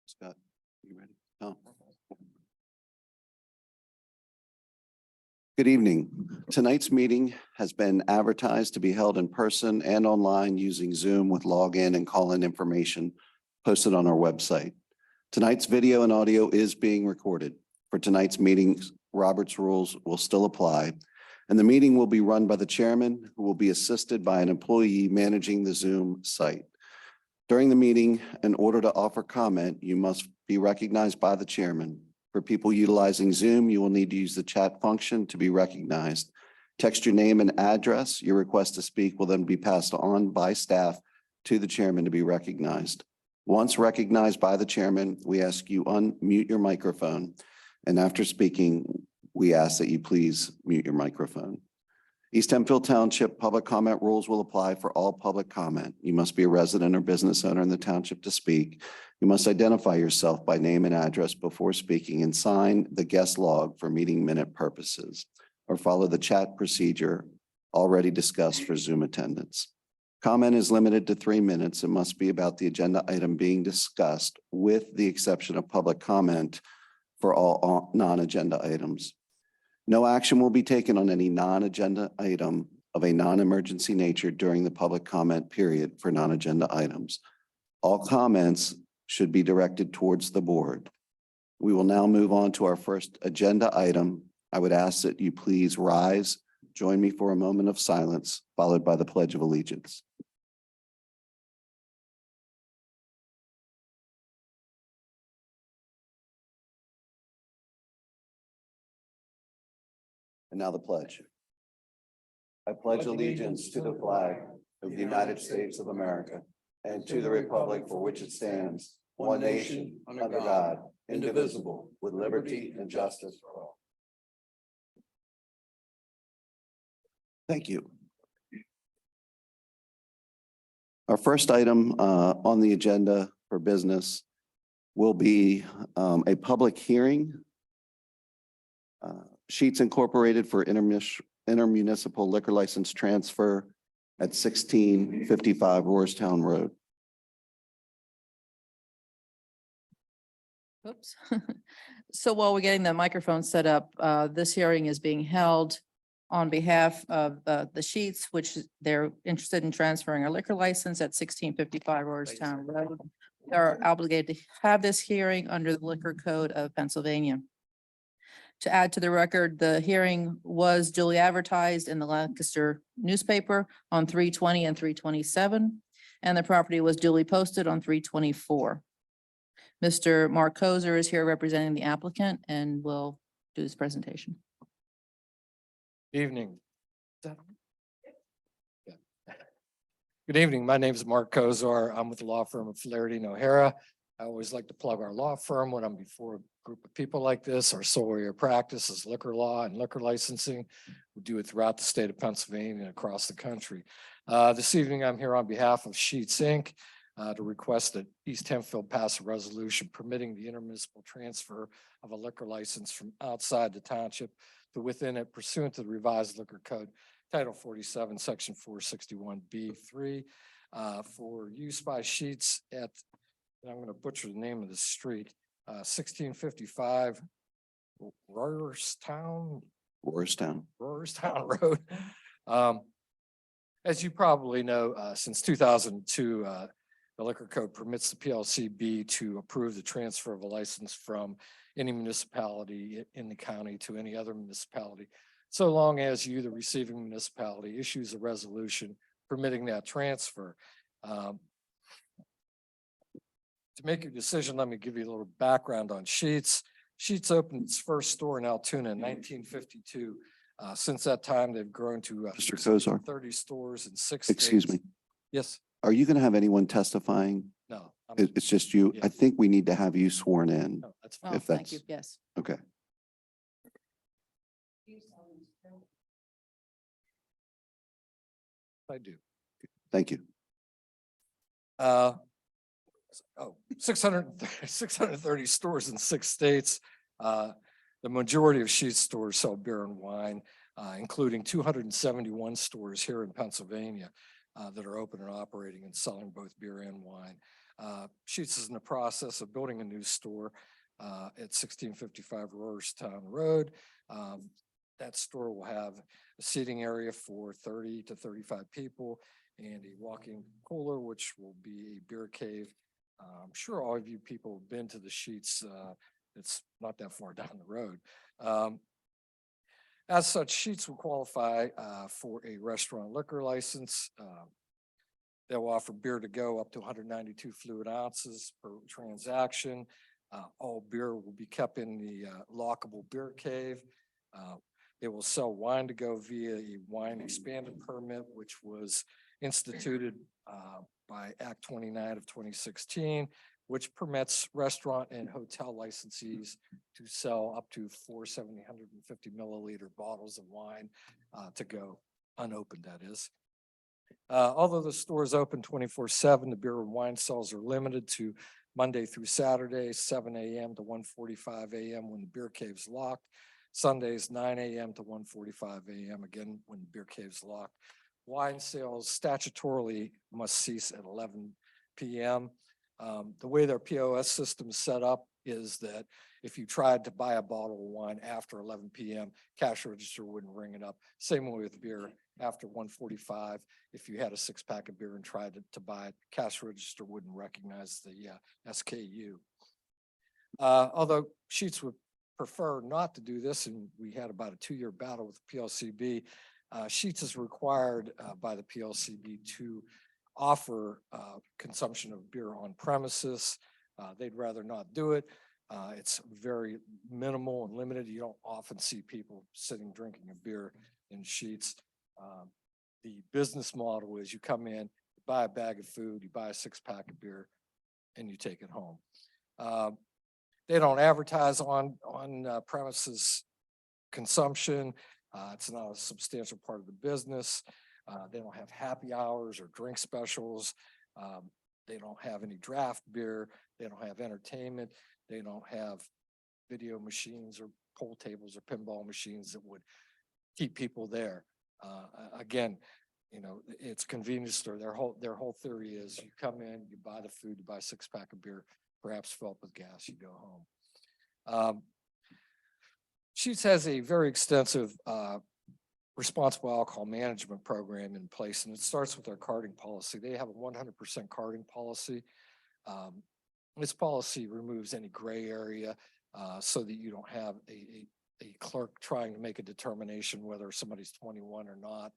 Scott, you ready? Oh. Good evening. Tonight's meeting has been advertised to be held in person and online using Zoom with login and call-in information posted on our website. Tonight's video and audio is being recorded. For tonight's meeting, Robert's rules will still apply, and the meeting will be run by the chairman, who will be assisted by an employee managing the Zoom site. During the meeting, in order to offer comment, you must be recognized by the chairman. For people utilizing Zoom, you will need to use the chat function to be recognized. Text your name and address. Your request to speak will then be passed on by staff to the chairman to be recognized. Once recognized by the chairman, we ask you unmute your microphone. And after speaking, we ask that you please mute your microphone. East Hempfield Township public comment rules will apply for all public comment. You must be a resident or business owner in the township to speak. You must identify yourself by name and address before speaking and sign the guest log for meeting minute purposes, or follow the chat procedure already discussed for Zoom attendance. Comment is limited to 3 minutes and must be about the agenda item being discussed, with the exception of public comment for all non-agenda items. No action will be taken on any non-agenda item of a non-emergency nature during the public comment period for non-agenda items. All comments should be directed towards the board. We will now move on to our first agenda item. I would ask that you please rise, join me for a moment of silence, followed by the Pledge of Allegiance. And now the pledge. I pledge allegiance to the flag of the United States of America and to the republic for which it stands, one nation, under God, indivisible, with liberty and justice for all. Thank you. Our first item on the agenda for business will be a public hearing. Sheets Incorporated for intermunicipal liquor license transfer at 1655 Roarstown Road. Oops. So while we're getting the microphone set up, this hearing is being held on behalf of the Sheets, which they're interested in transferring a liquor license at 1655 Roarstown Road. They're obligated to have this hearing under the Liquor Code of Pennsylvania. To add to the record, the hearing was duly advertised in the Lancaster newspaper on 3/20 and 3/27, and the property was duly posted on 3/24. Mr. Mark Kozer is here representing the applicant and will do his presentation. Evening. Good evening. My name is Mark Kozer. I'm with the law firm of Flaherty and O'Hara. I always like to plug our law firm when I'm before a group of people like this. Our sole area of practice is liquor law and liquor licensing. We do it throughout the state of Pennsylvania and across the country. This evening, I'm here on behalf of Sheets Inc. To request that East Hempfield pass a resolution permitting the intermunicipal transfer of a liquor license from outside the township to within it pursuant to the revised liquor code, Title 47, Section 461B3, for use by Sheets at, and I'm going to butcher the name of the street, 1655 Roarstown Road. As you probably know, since 2002, the liquor code permits the PLCB to approve the transfer of a license from any municipality in the county to any other municipality, so long as you, the receiving municipality, issues a resolution permitting that transfer. To make your decision, let me give you a little background on Sheets. Sheetz opened its first store in Altoona in 1952. Since that time, they've grown to Mr. Kozar, 30 stores in 6 excuse states. me. Yes, Are you going to have anyone testifying? no. It's just you. Yeah. I think we need to have you sworn in. No, that's Oh, fine. If thank you. that's- Yes. Okay. I do. Thank you. Uh, 630 stores in 6 states. The majority of Sheetz stores sell beer and wine, including 271 stores here in Pennsylvania that are open and operating and selling both beer and wine. Sheetz is in the process of building a new store at 1655 Roarstown Road. That store will have a seating area for 30 to 35 people and a walk-in cooler, which will be a beer cave. I'm sure all of you people have been to the Sheetz. It's not that far down the road. As such, Sheetz will qualify for a restaurant liquor license. They'll offer beer to go up to 192 fluid ounces per transaction. All beer will be kept in the lockable beer cave. They will sell wine to go via a wine expanded permit, which was instituted by Act 29 of 2016, which permits restaurant and hotel licensees to sell up to 4 750 milliliter bottles of wine to go unopened, that is. Although the store is open 24/7, the beer and wine sales are limited to Monday through Saturday, 7 a.m. to 1:45 a.m. when the beer cave's locked. Sundays, 9 a.m. to 1:45 a.m. again when the beer cave's locked. Wine sales statutorily must cease at 11 p.m. The way their POS system is set up is that if you tried to buy a bottle of wine after 11 p.m., cash register wouldn't ring it up. Same way with beer after 1:45. If you had a 6-pack of beer and tried to buy it, cash register wouldn't recognize the SKU. Although Sheetz would prefer not to do this, and we had about a 2-year battle with the PLCB, Sheetz is required by the PLCB to offer consumption of beer on premises. They'd rather not do it. It's very minimal and limited. You don't often see people sitting drinking a beer in Sheetz. The business model is you come in, you buy a bag of food, you buy a 6-pack of beer, and you take it home. They don't advertise on premises consumption. It's not a substantial part of the business. They don't have happy hours or drink specials. They don't have any draft beer. They don't have entertainment. They don't have video machines or pool tables or pinball machines that would keep people there. Again, you know, it's convenience store. Their whole theory is you come in, you buy the food, you buy a 6-pack of beer, perhaps fill up with gas, you go home. Sheetz has a very extensive responsible alcohol management program in place, and it starts with their carding policy. They have a 100% carding policy. This policy removes any gray area so that you don't have a clerk trying to make a determination whether somebody's 21 or not.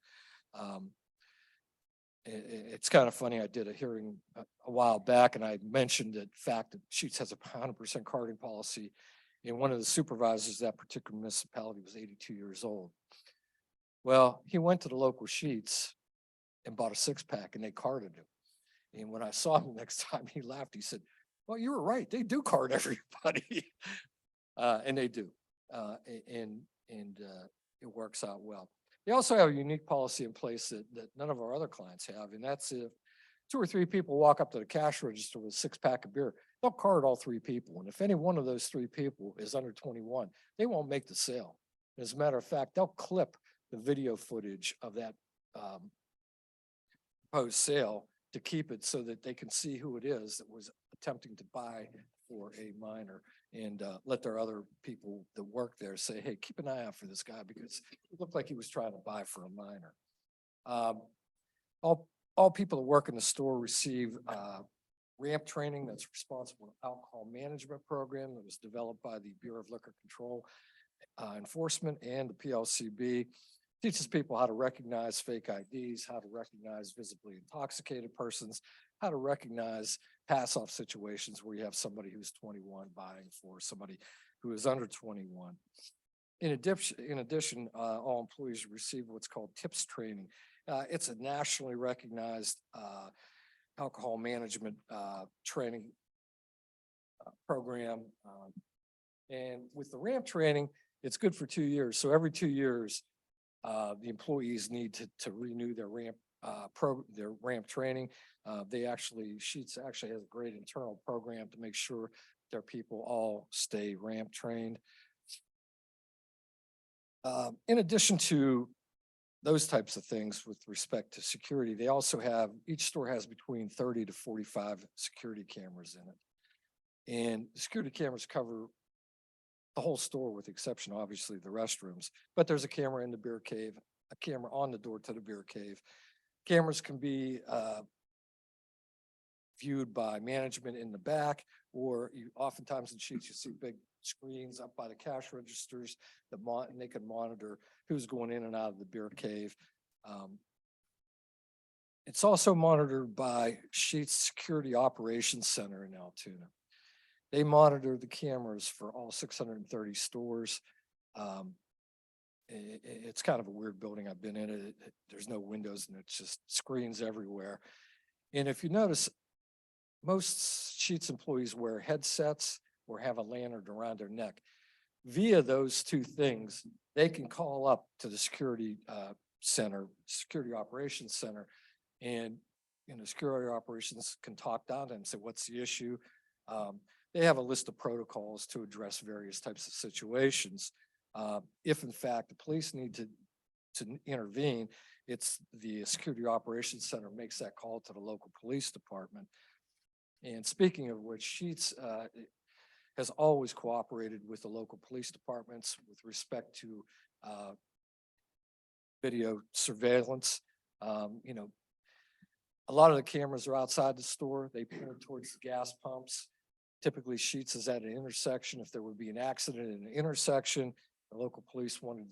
It's kind of funny. I did a hearing a while back, and I mentioned the fact that Sheetz has a 100% carding policy. And one of the supervisors of that particular municipality was 82 years old. Well, he went to the local Sheetz and bought a 6-pack, and they carded him. And when I saw him next time, he laughed. He said, "Well, you were right. They do card everybody," and they do, and it works out well. They also have a unique policy in place that none of our other clients have, and that's if 2 or 3 people walk up to the cash register with a 6-pack of beer, they'll card all 3 people. And if any one of those 3 people is under 21, they won't make the sale. As a matter of fact, they'll clip the video footage of that proposed sale to keep it so that they can see who it is that was attempting to buy for a minor, and let their other people that work there say, "Hey, keep an eye out for this guy because it looked like he was trying to buy for a minor." All people that work in the store receive ramp training that's responsible for alcohol management program that was developed by the Bureau of Liquor Control Enforcement and the PLCB. Teaches people how to recognize fake IDs, how to recognize visibly intoxicated persons, how to recognize pass-off situations where you have somebody who's 21 buying for somebody who is under 21. In addition, all employees receive what's called TIPS training. It's a nationally recognized alcohol management training program. And with the ramp training, it's good for 2 years. So every 2 years, the employees need to renew their ramp training. Sheets actually has a great internal program to make sure their people all stay ramp trained. In addition to those types of things with respect to security, they also have, each store has between 30 to 45 security cameras in it. And the security cameras cover the whole store with the exception, obviously, the restrooms. But there's a camera in the beer cave, a camera on the door to the beer cave. Cameras can be viewed by management in the back, or oftentimes in Sheets, you see big screens up by the cash registers and they can monitor who's going in and out of the beer cave. It's also monitored by Sheets Security Operations Center in Altoona. They monitor the cameras for all 630 stores. It's kind of a weird building. I've been in it. There's no windows and it's just screens everywhere. And if you notice, most Sheets employees wear headsets or have a lanyard around their neck. Via those two things, they can call up to the security security operations center, and security operations can talk down to them and say, what's the issue? They have a list of protocols to address various types of situations. If in fact the police need to intervene, it's the security operations center makes that call to the local police department. And speaking of which, Sheets has always cooperated with the local police departments with respect to video surveillance. A lot of the cameras are outside the store. They point towards the gas pumps. Typically, Sheets is at an intersection. If there would be an accident in an intersection, the local police want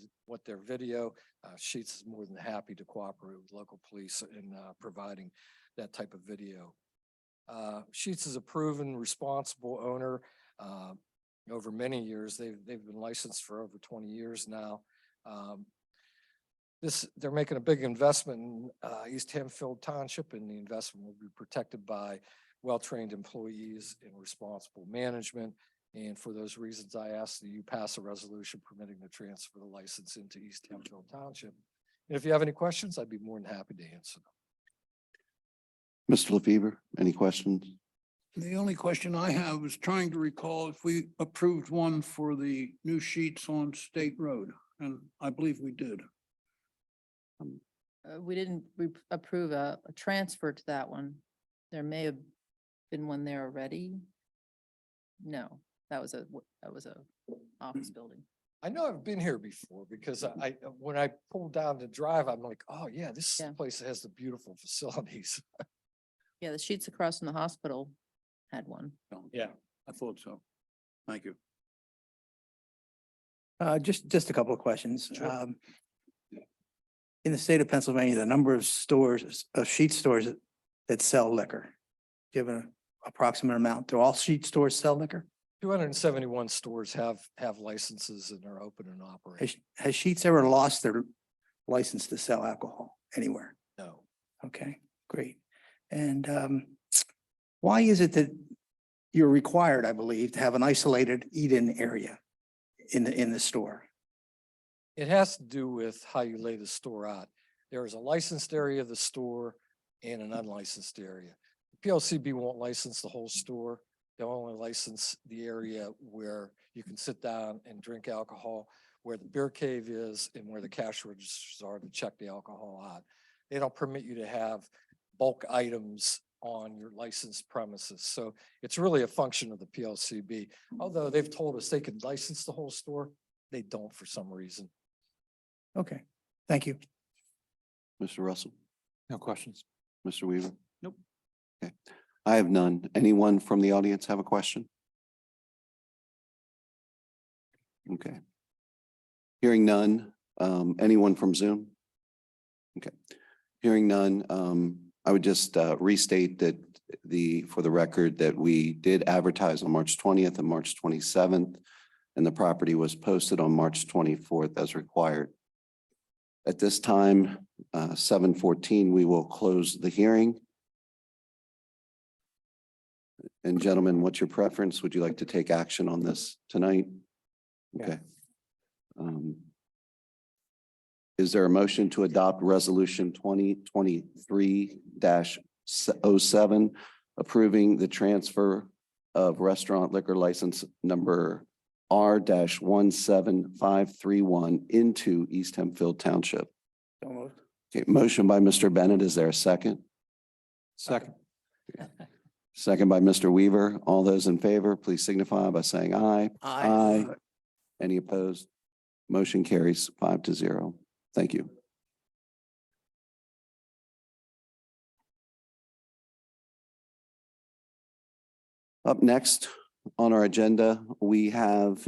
their video. Sheets is more than happy to cooperate with local police in providing that type of video. Sheets is a proven responsible owner. Over many years, they've been licensed for over 20 years now. They're making a big investment in East Hempfield Township, and the investment will be protected by well-trained employees and responsible management. And for those reasons, I ask that you pass a resolution permitting the transfer of the license into East Hempfield Township. And if you have any questions, I'd be more than happy to answer them. Mr. LaFever, any questions? The only question I have is trying to recall if we approved one for the new Sheets on State Road, and I believe we did. We didn't approve a transfer to that one. There may have been one there already. No, that was a office building. I know I've been here before because when I pulled down the drive, I'm like, oh yeah, this is the place that has the beautiful facilities. Yeah, the Sheets across from the hospital had one. Yeah. I thought so. Thank you. Just a couple of questions. Sure. In the state of Pennsylvania, the number of stores, Sheet stores that sell liquor, do you have an approximate amount? Do all Sheet stores sell liquor? 271 stores have licenses and are open and operating. Has Sheets ever lost their license to sell alcohol anywhere? No. Okay, great. And why is it that you're required, I believe, to have an isolated eat-in area in the store? It has to do with how you lay the store out. There is a licensed area of the store and an unlicensed area. The PLCB won't license the whole store. They'll only license the area where you can sit down and drink alcohol, where the beer cave is and where the cash registers are to check the alcohol out. They don't permit you to have bulk items on your licensed premises. So it's really a function of the PLCB. Although they've told us they could license the whole store, they don't for some reason. Okay, thank you. Mr. Russell, No questions. Mr. Weaver? Nope. Okay, I have none. Anyone from the audience have a question? Okay. Hearing none, anyone from Zoom? Okay, hearing none, I would just restate that for the record that we did advertise on March 20th and March 27th. and the property was posted on March 24th as required. At this time, 7:14, we will close the hearing. And gentlemen, what's your preference? Would you like to take action on this tonight? Okay. Is there a motion to adopt resolution 2023-07, approving the transfer of restaurant liquor license number R-17531 into East Hempfield Township? So moved. Okay, motion by Mr. Bennett. Is there a second? Second. Second by Mr. Weaver. All those in favor, please signify by saying aye. Aye. Any opposed? Motion carries 5-0. Thank you. Up next on our agenda, we have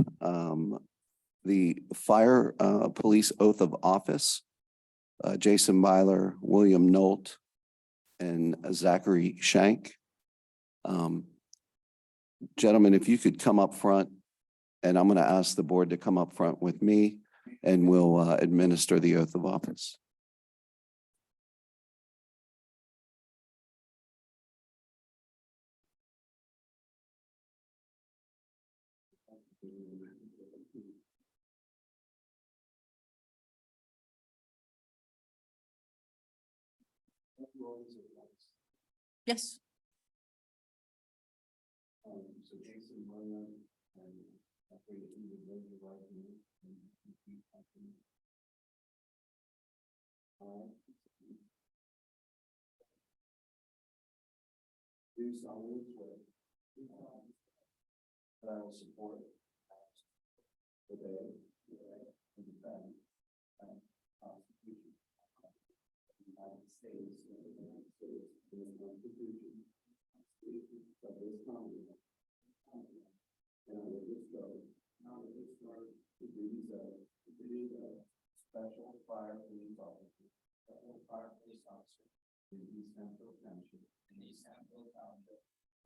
the fire police oath of office. Jason Byler, William Nolt, and Zachary Shank. Gentlemen, if you could come up front, and I'm going to ask the board to come up front with me, and we'll administer the oath of office. Yes. So Jason, William, and after you would raise your right hand and repeat after me. Do solemnly swear that I will support, obey, and defend the Constitution of the United States and the United States and the Constitution of this Commonwealth. And I will discharge the duties of special fire police officer in East Hempfield Township,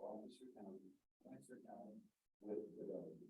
Officer County, with fidelity.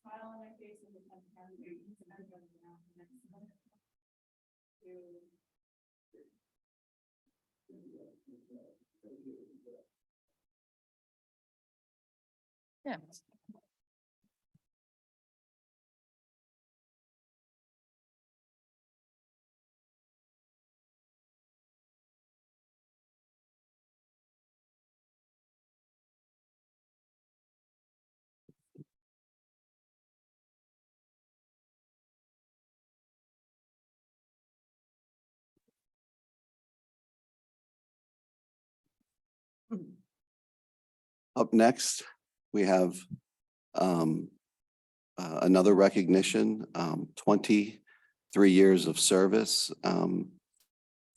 Smile on my face and yeah. Up next, we have another recognition, 23 years of service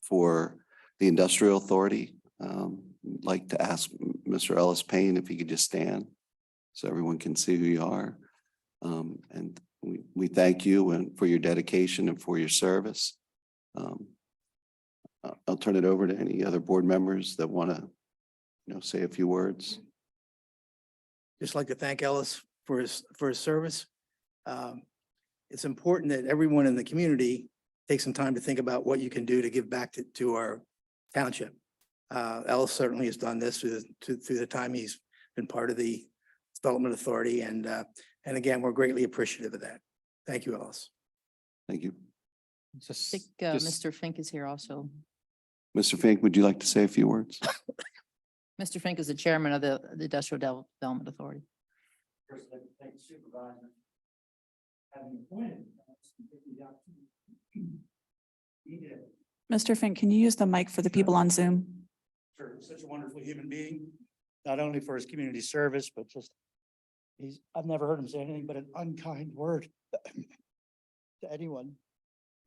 for the Industrial Authority. I'd like to ask Mr. Ellis Payne if he could just stand so everyone can see who you are. And we thank you and for your dedication and for your service. I'll turn it over to any other board members that want to, say a few words. Just like to thank Ellis for his service. It's important that everyone in the community take some time to think about what you can do to give back to our township. Ellis certainly has done this through the time he's been part of the Development Authority, and again, we're greatly appreciative of that. Thank you, Ellis. Thank you. I think Mr. Fink is here also. Mr. Fink, would you like to say a few words? Mr. Fink is the chairman of the Industrial Development Authority. First, I'd like to thank the supervisor having appointed. Mr. Fink, can you use the mic for the people on Zoom? Sure, such a wonderful human being, not only for his community service, but just I've never heard him say anything but an unkind word to anyone.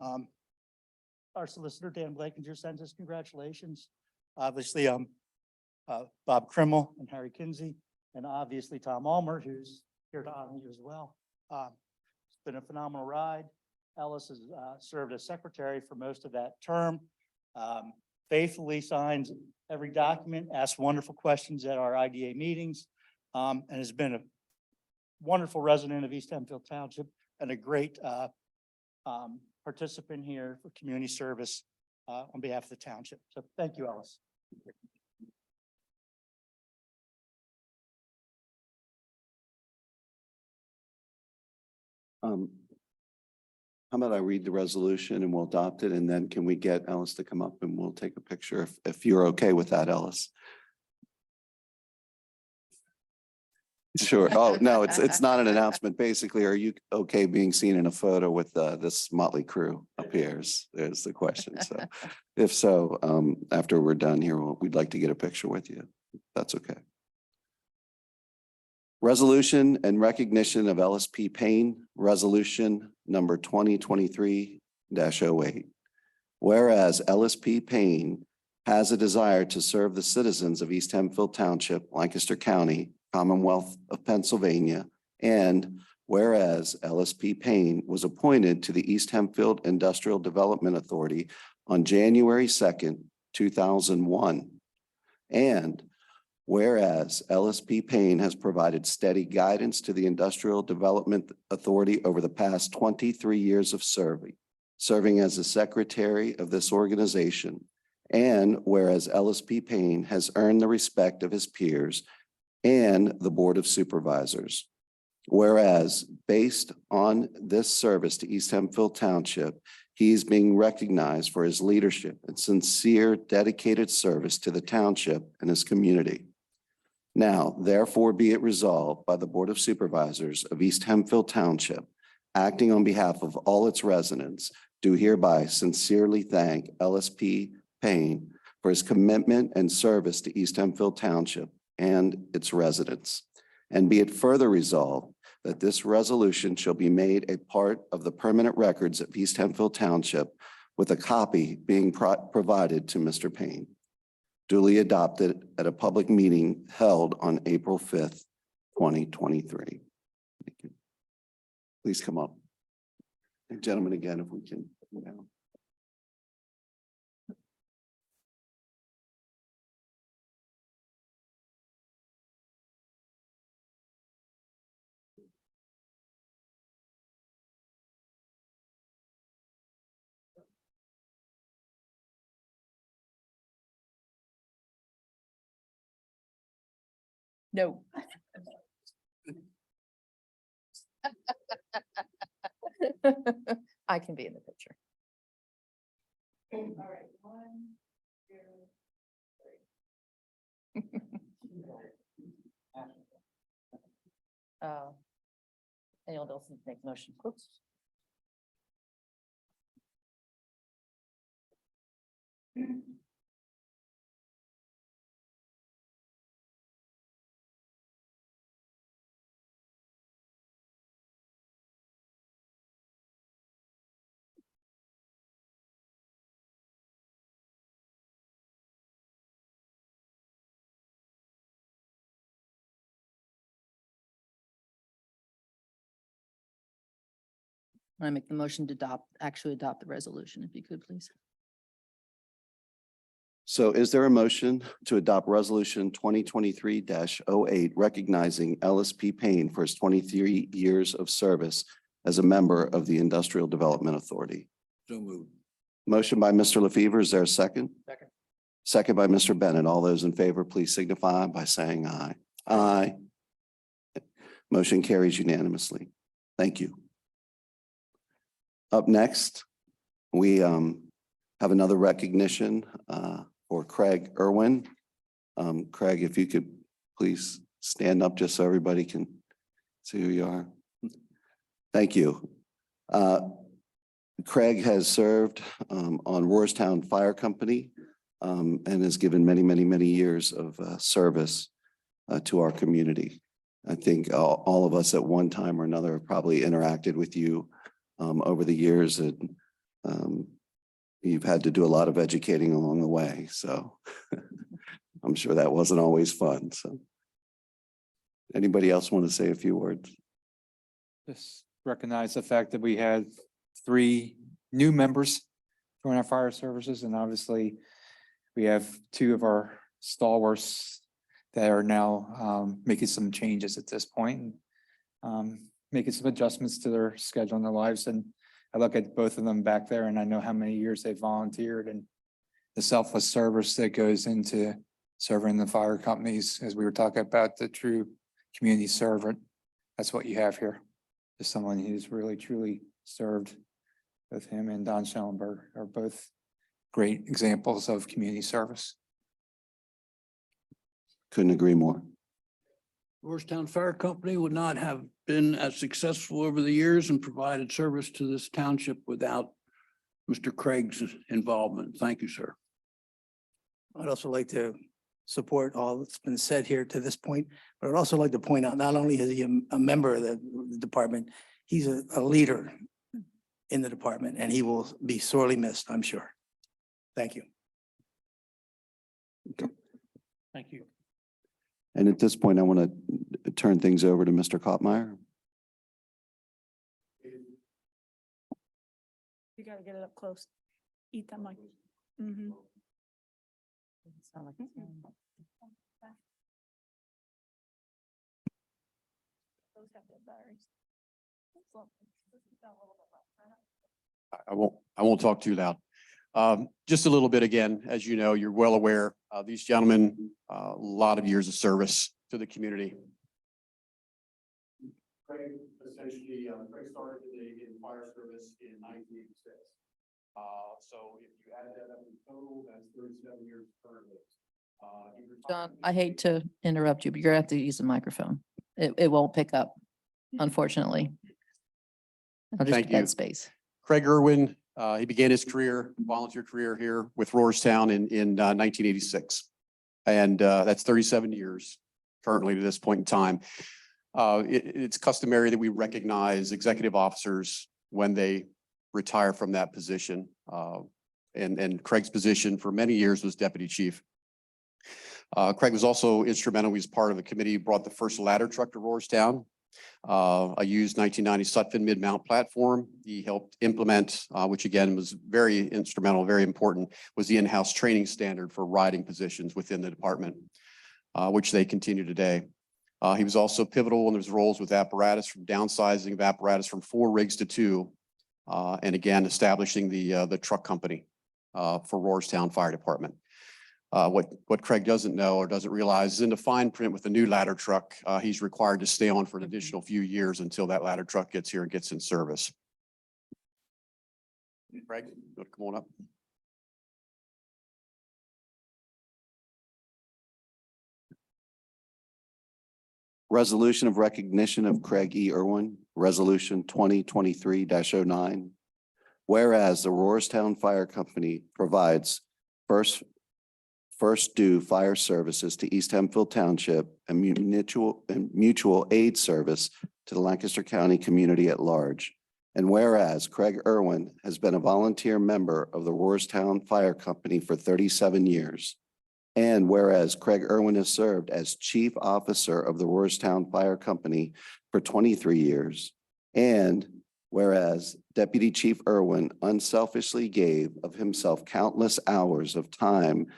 Our solicitor, Dan Blakinger, sends us congratulations. Obviously, Bob Krimmel and Harry Kinsey, and obviously Tom Almer, who's here to honor you as well. It's been a phenomenal ride. Ellis has served as secretary for most of that term. Faithfully signs every document, asks wonderful questions at our IDA meetings, and has been a wonderful resident of East Hempfield Township and a great participant here for community service on behalf of the township. So thank you, Ellis. How about I read the resolution and we'll adopt it, and then can we get Ellis to come up and we'll take a picture if you're okay with that, Ellis? Sure. Oh, no, it's not an announcement. Basically, are you okay being seen in a photo with this motley crew up here is the question. So if so, after we're done here, we'd like to get a picture with you. That's okay. Resolution and recognition of Ellis P. Payne, resolution number 2023-08. Whereas Ellis P. Payne has a desire to serve the citizens of East Hempfield Township, Lancaster County, Commonwealth of Pennsylvania, and whereas Ellis P. Payne was appointed to the East Hempfield Industrial Development Authority on January 2nd, 2001, and whereas Ellis P. Payne has provided steady guidance to the Industrial Development Authority over the past 23 years of serving as the secretary of this organization, and whereas Ellis P. Payne has earned the respect of his peers and the Board of Supervisors. Whereas based on this service to East Hempfield Township, he is being recognized for his leadership and sincere, dedicated service to the township and his community. Now, therefore, be it resolved by the Board of Supervisors of East Hempfield Township, acting on behalf of all its residents, do hereby sincerely thank Ellis P. Payne for his commitment and service to East Hempfield Township and its residents. And be it further resolved that this resolution shall be made a part of the permanent records of East Hempfield Township, with a copy being provided to Mr. Payne. Duly adopted at a public meeting held on April 5th, 2023. Thank you. Please come up. And gentlemen, again, if we can. No. I can be in the picture. All right, 1, 2, 3. Anyone else make motion? Oops. I make the motion to adopt the resolution, if you could, please. So is there a motion to adopt resolution 2023-08 recognizing Ellis P. Payne for his 23 years of service as a member of the Industrial Development Authority? So moved. Motion by Mr. LaFever. Is there a second? Second. Second by Mr. Bennett. All those in favor, please signify by saying aye. Aye. Motion carries unanimously. Thank you. Up next, we have another recognition for Craig Irwin. Craig, if you could please stand up just so everybody can see who you are. Thank you. Craig has served on Roarstown Fire Company and has given many years of service to our community. I think all of us at one time or another have probably interacted with you over the years, and you've had to do a lot of educating along the way. So I'm sure that wasn't always fun. So anybody else want to say a few words? Just recognize the fact that we had 3 new members join our fire services, and obviously we have 2 of our stalwarts that are now making some changes at this point, and making some adjustments to their schedule and their lives. And I look at both of them back there, and I know how many years they volunteered and the selfless service that goes into serving the fire companies. As we were talking about the true community servant, that's what you have here. Just someone who's really truly served. Both him and Don Schellenberg are both great examples of community service. Couldn't agree more. Roarstown Fire Company would not have been as successful over the years and provided service to this township without Mr. Craig's involvement. Thank you, sir. I'd also like to support all that's been said here to this point, but I'd also like to point out, not only is he a member of the department, he's a leader in the department, and he will be sorely missed, I'm sure. Thank you. Thank you. And at this point, I want to turn things over to Mr. Kottmeyer. You gotta get it up close. Eat that mic. Mhm. I won't talk too loud. Just a little bit again, as you know, you're well aware, these gentlemen, a lot of years of service to the community. Craig essentially, Craig started in fire service in 1986. So if you add that up in total, that's 37 years currently. John, I hate to interrupt you, but you're gonna have to use the microphone. It won't pick up, unfortunately. I'll just Thank put that you. space. Craig Irwin, he began his volunteer career here with Roarstown in 1986. And that's 37 years currently to this point in time. It's customary that we recognize executive officers when they retire from that position. And Craig's position for many years was deputy chief. Craig was also instrumental. He was part of the committee who brought the first ladder truck to Roarstown. A used 1990 Sutphin mid-mount platform. He helped implement, which again was very instrumental, very important, was the in-house training standard for riding positions within the department, which they continue today. He was also pivotal in his roles with apparatus, from downsizing of apparatus from 4 rigs to 2, and again establishing the truck company for Roarstown Fire Department. What Craig doesn't know or doesn't realize is in the fine print with the new ladder truck, he's required to stay on for an additional few years until that ladder truck gets here and gets in service. Craig, you want to come on up? Resolution of recognition of Craig E. Irwin, Resolution 2023-09. Whereas the Roarstown Fire Company provides first due fire services to East Hempfield Township and mutual aid service to the Lancaster County community at large. And whereas Craig Irwin has been a volunteer member of the Roarstown Fire Company for 37 years. And whereas Craig Irwin has served as chief officer of the Roarstown Fire Company for 23 years. And Whereas Deputy Chief Irwin unselfishly gave of himself countless hours of time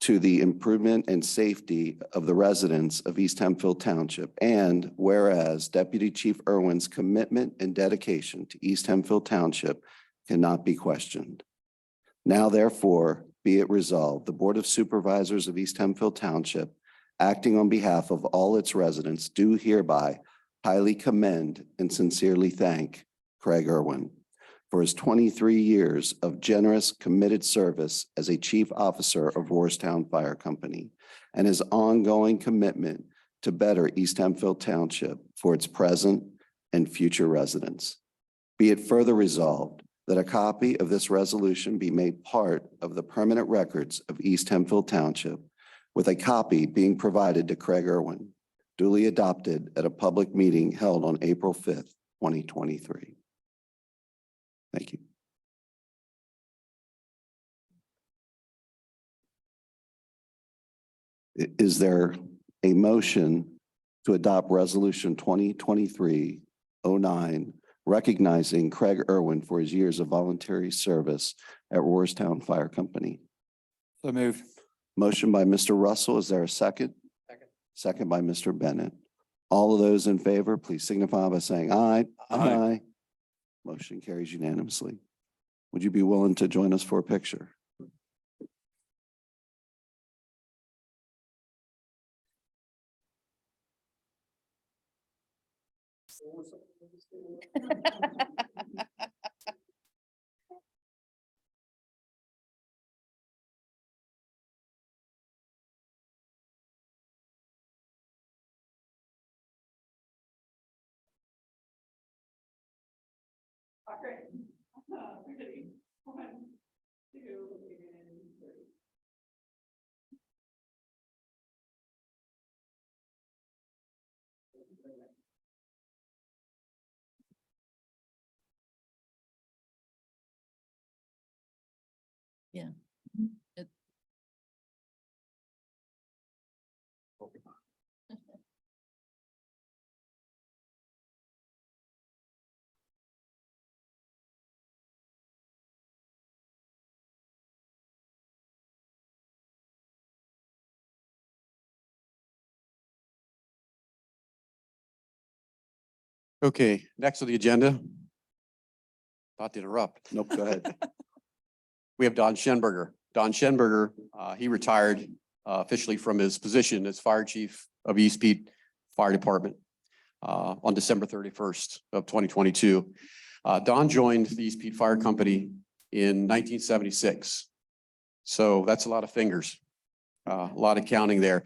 to the improvement and safety of the residents of East Hempfield Township. And whereas Deputy Chief Irwin's commitment and dedication to East Hempfield Township cannot be questioned. Now therefore, be it resolved, the Board of Supervisors of East Hempfield Township, acting on behalf of all its residents, do hereby highly commend and sincerely thank Craig Irwin for his 23 years of generous, committed service as a chief officer of Rohrstown Fire Company and his ongoing commitment to better East Hempfield Township for its present and future residents. Be it further resolved that a copy of this resolution be made part of the permanent records of East Hempfield Township, with a copy being provided to Craig Irwin, duly adopted at a public meeting held on April 5th, 2023. Thank you. Is there a motion to adopt Resolution 2023-09, recognizing Craig Irwin for his years of voluntary service at Rohrstown Fire Company? So moved. Motion by Mr. Russell. Is there a second? Second by Mr. Bennett. All of those in favor, please signify by saying aye. Aye. Motion carries unanimously. Would you be willing to join us for a picture? Yeah. It- Okay, next on the agenda. Not to interrupt. Nope, go ahead. We have Don Schenberger. Don Schenberger, he retired officially from his position as fire chief of East Pete Fire Department on December 31st of 2022. Don joined the East Pete Fire Company in 1976. So that's a lot of fingers, a lot of counting there.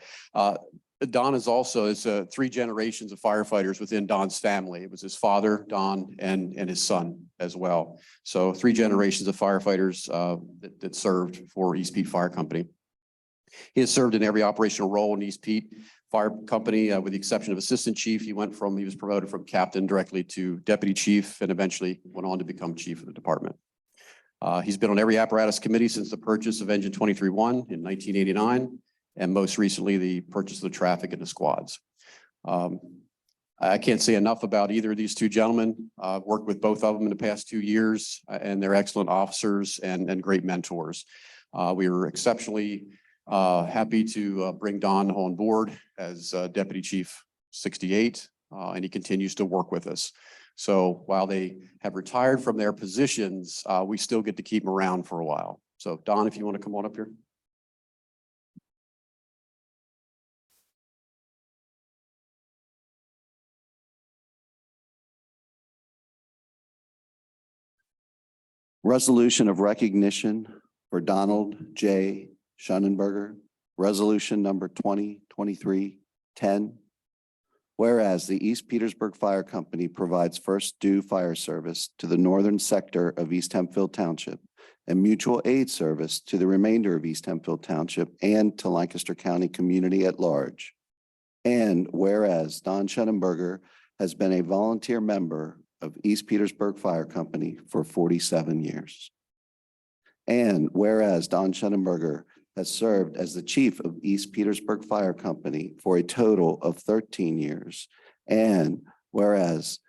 Don is also three generations of firefighters within Don's family. It was his father, Don, and his son as well. So three generations of firefighters that served for East Pete Fire Company. He has served in every operational role in East Pete Fire Company, with the exception of assistant chief. He was promoted from captain directly to deputy chief and eventually went on to become chief of the department. He's been on every apparatus committee since the purchase of Engine 23-1 in 1989. And most recently, the purchase of the traffic and the squads. I can't say enough about either of these two gentlemen. I've worked with both of them in the past 2 years, and they're excellent officers and great mentors. We were exceptionally happy to bring Don on board as Deputy Chief 68, and he continues to work with us. So while they have retired from their positions, we still get to keep them around for a while. So Don, if you want to come on up here. Resolution of recognition for Donald J. Schonenberger, resolution number 2023-10. Whereas the East Petersburg Fire Company provides first due fire service to the northern sector of East Hempfield Township and mutual aid service to the remainder of East Hempfield Township and to Lancaster County community at large. And whereas Don Schonenberger has been a volunteer member of East Petersburg Fire Company for 47 years. And whereas Don Schonenberger has served as the chief of East Petersburg Fire Company for a total of 13 years. And whereas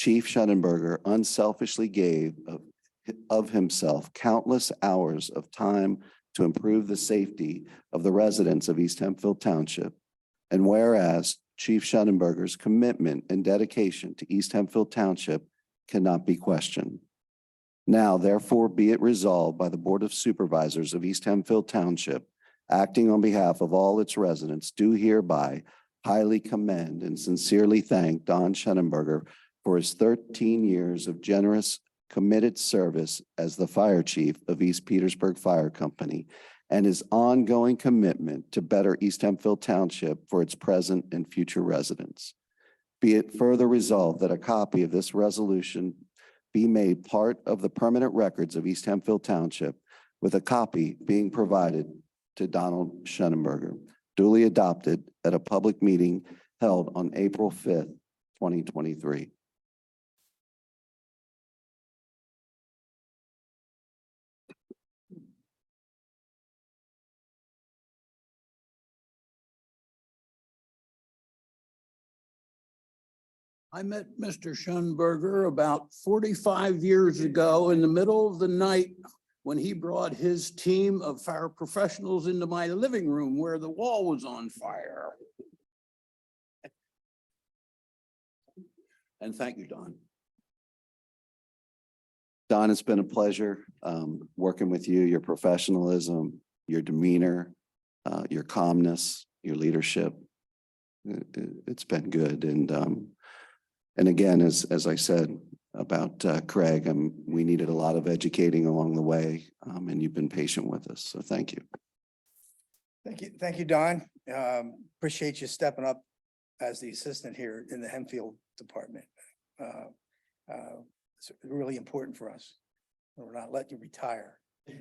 Chief Shunnenberger unselfishly gave of himself countless hours of time to improve the safety of the residents of East Hempfield Township. And whereas Chief Shunnenberger's commitment and dedication to East Hempfield Township cannot be questioned. Now, therefore, be it resolved by the Board of Supervisors of East Hempfield Township, acting on behalf of all its residents, do hereby highly commend and sincerely thank Don Shunnenberger for his 13 years of generous, committed service as the fire chief of East Petersburg Fire Company and his ongoing commitment to better East Hempfield Township for its present and future residents. Be it further resolved that a copy of this resolution be made part of the permanent records of East Hempfield Township, with a copy being provided to Donald Shunnenberger, duly adopted at a public meeting held on April 5th, 2023. I met Mr. Schoenberger about 45 years ago in the middle of the night when he brought his team of fire professionals into my living room where the wall was on fire. And thank you, Don. Don, it's been a pleasure working with you, your professionalism, your demeanor, your calmness, your leadership. It's been good. And again, as I said about Craig, we needed a lot of educating along the way, and you've been patient with us. So thank you. Thank you, Don. Appreciate you stepping up as the assistant here in the Hempfield department. It's really important for us. We're not letting you retire, at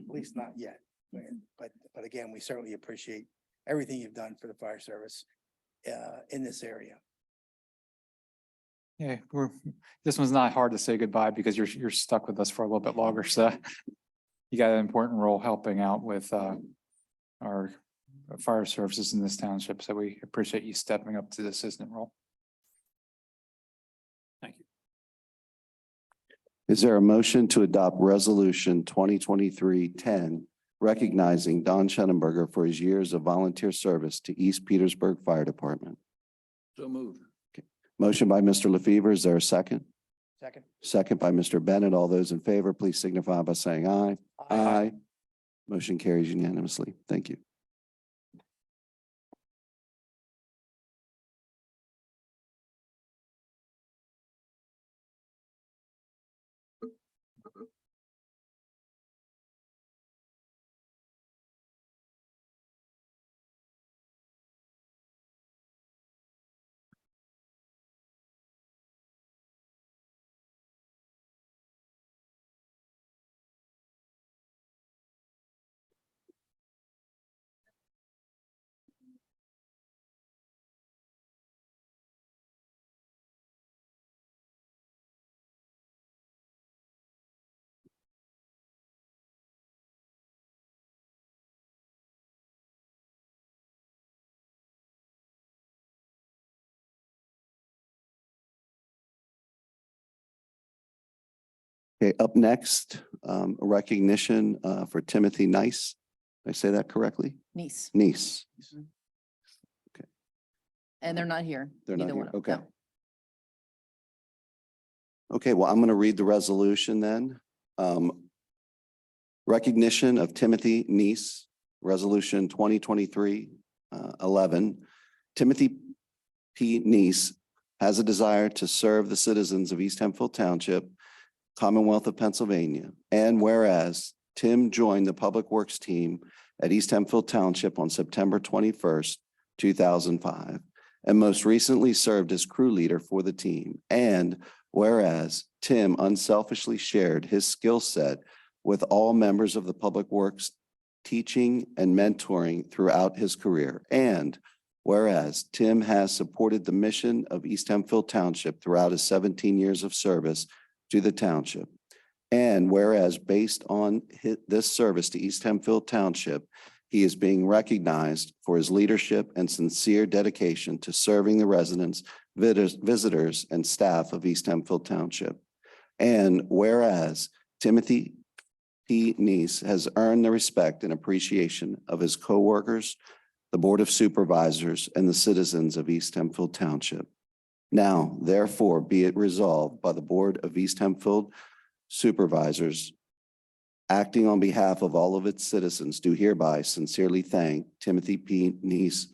least not yet. But again, we certainly appreciate everything you've done for the fire service in this area. Yeah, this one's not hard to say goodbye because you're stuck with us for a little bit longer. So you got an important role helping out with our fire services in this township. So we appreciate you stepping up to the assistant role. Thank you. Is there a motion to adopt Resolution 2023-10, recognizing Don Shunnenberger for his years of volunteer service to East Petersburg Fire Department? So moved. Motion by Mr. LaFever. Is there a second? Second. Second by Mr. Bennett. All those in favor, please signify by saying aye. Aye. Motion carries unanimously. Thank you. Okay, up next, a recognition for Timothy Nice. Did I say that correctly? Niece, Nice. and they're not here. They're not neither here. one of them, Okay. no. Okay, well, I'm going to read the resolution then. Recognition of Timothy Nice, Resolution 2023-11. Timothy P. Nice has a desire to serve the citizens of East Hempfield Township, Commonwealth of Pennsylvania. And whereas Tim joined the Public Works team at East Hempfield Township on September 21st, 2005, and most recently served as crew leader for the team. And whereas Tim unselfishly shared his skill set with all members of the Public Works, teaching and mentoring throughout his career. And whereas Tim has supported the mission of East Hempfield Township throughout his 17 years of service to the township. And whereas based on this service to East Hempfield Township, he is being recognized for his leadership and sincere dedication to serving the residents visitors, and staff of East Hempfield Township. And whereas Timothy P. Neese has earned the respect and appreciation of his coworkers, the Board of Supervisors, and the citizens of East Hempfield Township. Now, therefore, be it resolved by the Board of East Hempfield Supervisors, acting on behalf of all of its citizens, do hereby sincerely thank Timothy P. Neese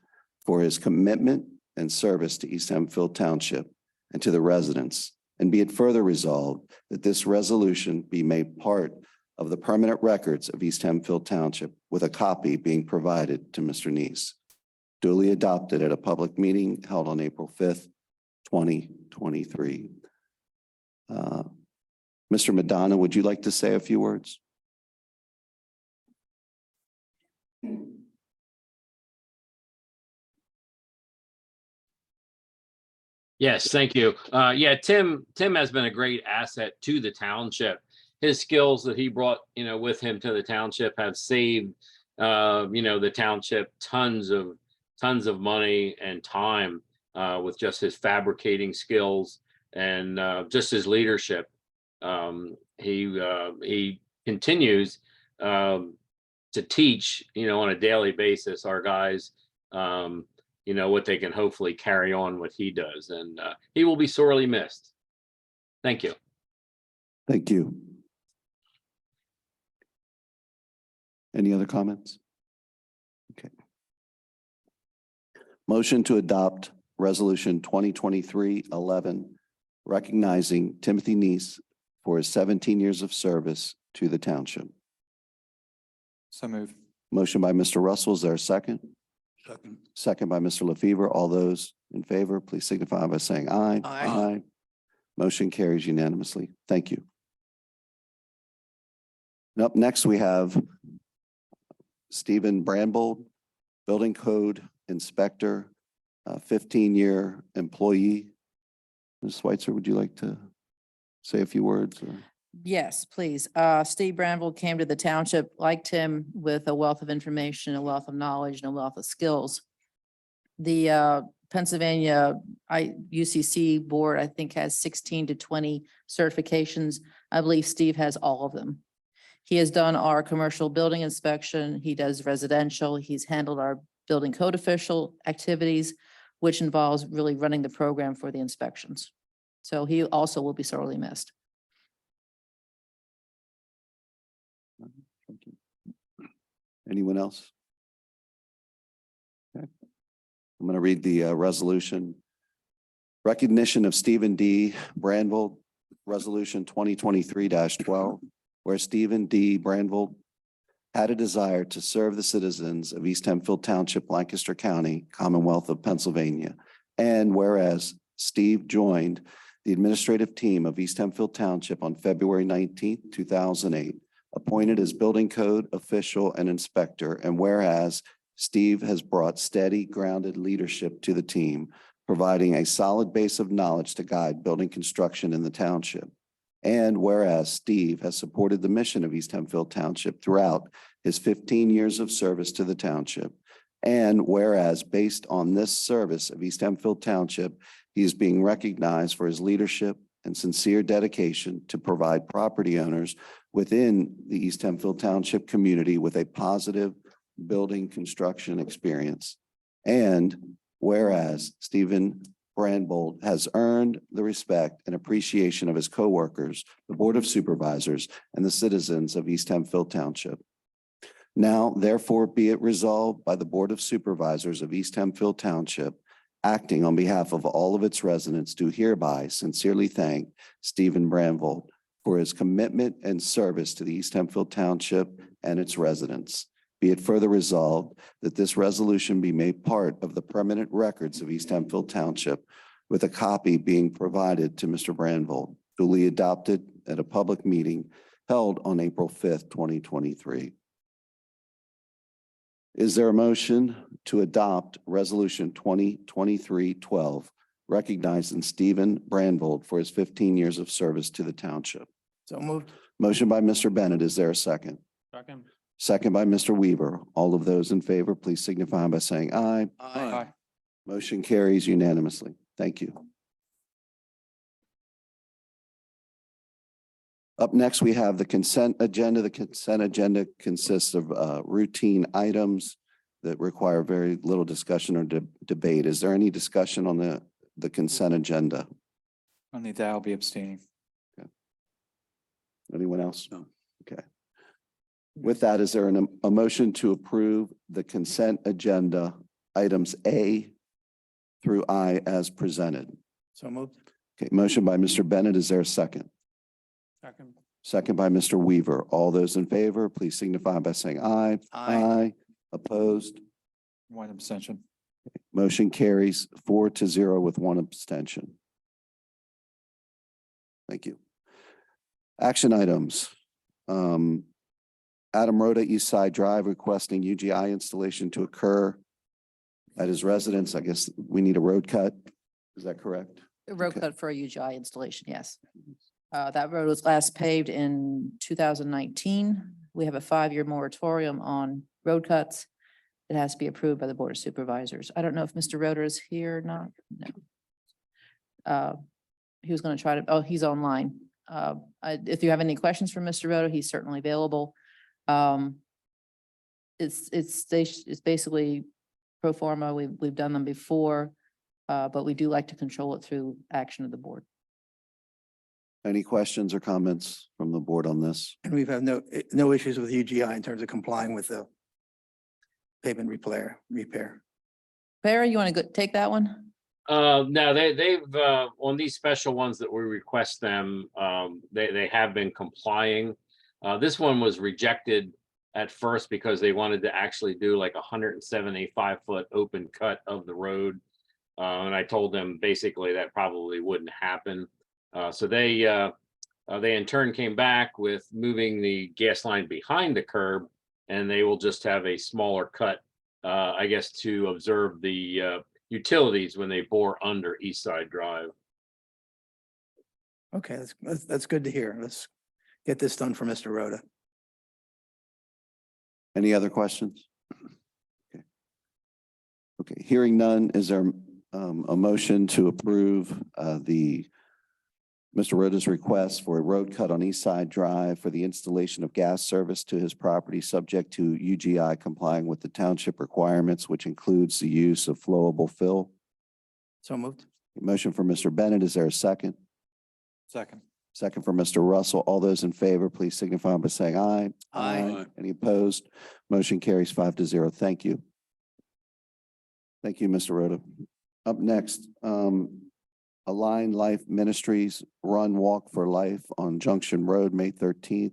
for his commitment and service to East Hempfield Township and to the residents. And be it further resolved that this resolution be made part of the permanent records of East Hempfield Township, with a copy being provided to Mr. Neese. Duly adopted at a public meeting held on April 5th, 2023. Mr. Madonna, would you like to say a few words? Yes, thank you. Yeah, Tim has been a great asset to the township. His skills that he brought, with him to the township have saved, the township tons of money and time with just his fabricating skills and just his leadership. He continues to teach, on a daily basis, our guys, what they can hopefully carry on what he does. And he will be sorely missed. Thank you. Thank you. Any other comments? Okay. Motion to adopt Resolution 2023-11, recognizing Timothy Neese for his 17 years of service to the township. So moved. Motion by Mr. Russell. Is there a second? Second. Second by Mr. LaFever. All those in favor, please signify by saying aye. Aye. Motion carries unanimously. Thank you. And up next, we have Stephen Brandbold, Building Code Inspector, 15-year employee. Ms. Schweitzer, would you like to say a few words? Or? Yes, please. Steve Brandville came to the township, like Tim, with a wealth of information, a wealth of knowledge, and a wealth of skills. The Pennsylvania UCC board, I think, has 16 to 20 certifications. I believe Steve has all of them. He has done our commercial building inspection. He does residential. He's handled our building code official activities, which involves really running the program for the inspections. So he also will be sorely missed. Thank you. Anyone else? Okay. I'm going to read the resolution. Recognition of Stephen D. Brandvold, Resolution 2023-12, where Stephen D. Brandvold had a desire to serve the citizens of East Hempfield Township, Lancaster County, Commonwealth of Pennsylvania. And whereas Steve joined the administrative team of East Hempfield Township on February 19th, 2008, appointed as building code official and inspector. And whereas Steve has brought steady, grounded leadership to the team, providing a solid base of knowledge to guide building construction in the township. And whereas Steve has supported the mission of East Hempfield Township throughout his 15 years of service to the township. And whereas based on this service of East Hempfield Township, he is being recognized for his leadership and sincere dedication to provide property owners within the East Hempfield Township community with a positive building construction experience. And whereas Stephen Brandbold has earned the respect and appreciation of his coworkers, the Board of Supervisors, and the citizens of East Hempfield Township. Now, therefore, be it resolved by the Board of Supervisors of East Hempfield Township, acting on behalf of all of its residents, do hereby sincerely thank Stephen Brandvold for his commitment and service to the East Hempfield Township and its residents. Be it further resolved that this resolution be made part of the permanent records of East Hempfield Township, with a copy being provided to Mr. Brandvold, duly adopted at a public meeting held on April 5th, 2023. Is there a motion to adopt Resolution 2023-12, recognizing Stephen Brandvold for his 15 years of service to the township? So moved. Motion by Mr. Bennett. Is there a second? Second. Second by Mr. Weaver. All of those in favor, please signify by saying aye. Aye. Motion carries unanimously. Thank you. Up next, we have the consent agenda. The consent agenda consists of routine items that require very little discussion or debate. Is there any discussion on the consent agenda? Only that I'll be abstaining. Anyone else? No. Okay. With that, is there a motion to approve the consent agenda items A through I as presented? So moved. Okay, motion by Mr. Bennett. Is there a second? Second. Second by Mr. Weaver. All those in favor, please signify by saying aye. Aye. Opposed? One abstention. Motion carries 4-0 with one abstention. Thank you. Action items. Adam Rhoda, East Side Drive, requesting UGI installation to occur at his residence. I guess we need a road cut. Is that correct? A road Okay. cut for a UGI installation, yes. That road was last paved in 2019. We have a 5-year moratorium on road cuts. It has to be approved by the Board of Supervisors. I don't know if Mr. Roder is here or not. No. He was going to try to, oh, he's online. If you have any questions for Mr. Roder, he's certainly available. It's basically pro forma. We've done them before, but we do like to control it through action of the board. Any questions or comments from the board on this? And we've had no issues with UGI in terms of complying with the pavement repair. Barry, you want to go take that one? No, they've on these special ones that we request them, they have been complying. This one was rejected at first because they wanted to actually do like 175-foot open cut of the road. And I told them basically that probably wouldn't happen. So they in turn came back with moving the gas line behind the curb, and they will just have a smaller cut, I guess, to observe the utilities when they bore under East Side Drive. Okay, that's good to hear. Let's get this done for Mr. Rhoda. Any other questions? Okay. Okay, hearing none, is there a motion to approve Mr. Rhoda's request for a road cut on East Side Drive for the installation of gas service to his property, subject to UGI complying with the township requirements, which includes the use of flowable fill? So moved. Motion for Mr. Bennett. Is there a second? Second. Second for Mr. Russell. All those in favor, please signify by saying aye. Aye. Any opposed? Motion carries 5-0. Thank you. Thank you, Mr. Rhoda. Up next, Align Life Ministries Run Walk for Life on Junction Road, May 13th.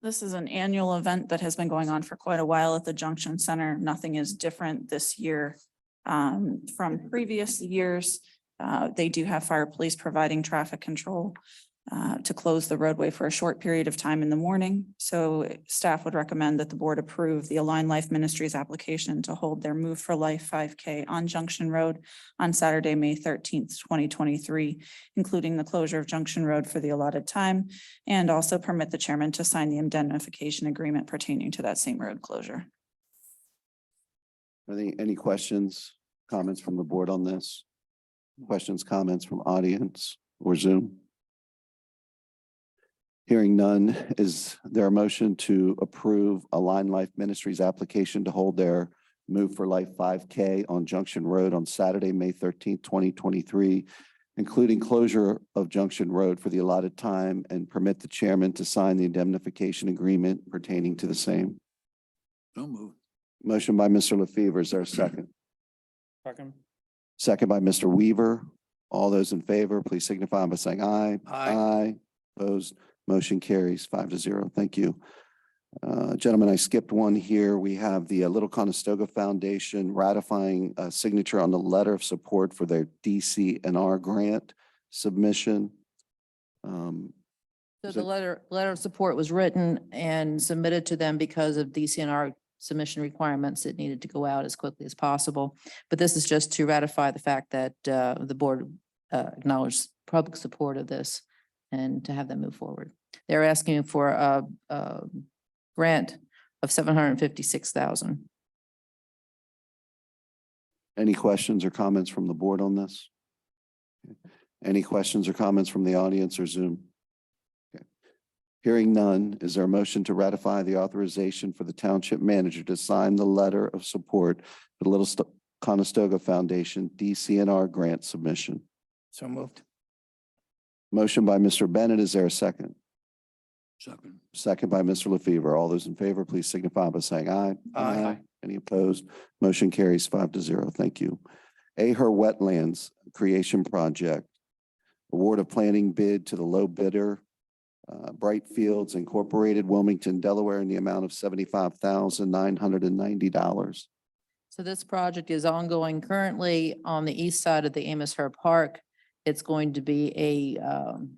This is an annual event that has been going on for quite a while at the Junction Center. Nothing is different this year from previous years. They do have fire police providing traffic control to close the roadway for a short period of time in the morning. So staff would recommend that the board approve the Align Life Ministries application to hold their Move for Life 5K on Junction Road on Saturday, May 13th, 2023, including the closure of Junction Road for the allotted time, and also permit the chairman to sign the indemnification agreement pertaining to that same road closure. Any questions, comments from the board on this? Questions, comments from audience or Zoom? Hearing none, is there a motion to approve Align Life Ministries application to hold their Move for Life 5K on Junction Road on Saturday, May 13th, 2023, including closure of Junction Road for the allotted time, and permit the chairman to sign the indemnification agreement pertaining to the same? So moved. Motion by Mr. LaFever. Is there a second? Second. Second by Mr. Weaver. All those in favor, please signify by saying aye. Aye. Opposed, motion carries 5-0. Thank you. Gentlemen, I skipped one here. We have the Little Conestoga Foundation ratifying a signature on the letter of support for their DCNR grant submission. So Is the it- letter of support was written and submitted to them because of DCNR submission requirements. It needed to go out as quickly as possible. But this is just to ratify the fact that the board acknowledged public support of this and to have them move forward. They're asking for a grant of $756,000. Any questions or comments from the board on this? Any questions or comments from the audience or Zoom? Okay. Hearing none, is there a motion to ratify the authorization for the township manager to sign the letter of support for the Conestoga Foundation DCNR grant submission? So moved. Motion by Mr. Bennett. Is there a second? Second. Second by Mr. LaFever. All those in favor, please signify by saying aye. Aye. Any opposed? Motion carries 5-0. Thank you. Aher Wetlands Creation Project. Award of planning bid to the low bidder, Bright Fields Incorporated, Wilmington, Delaware, in the amount of $75,990. So this project is ongoing currently on the east side of the Amos Herb Park. It's going to be a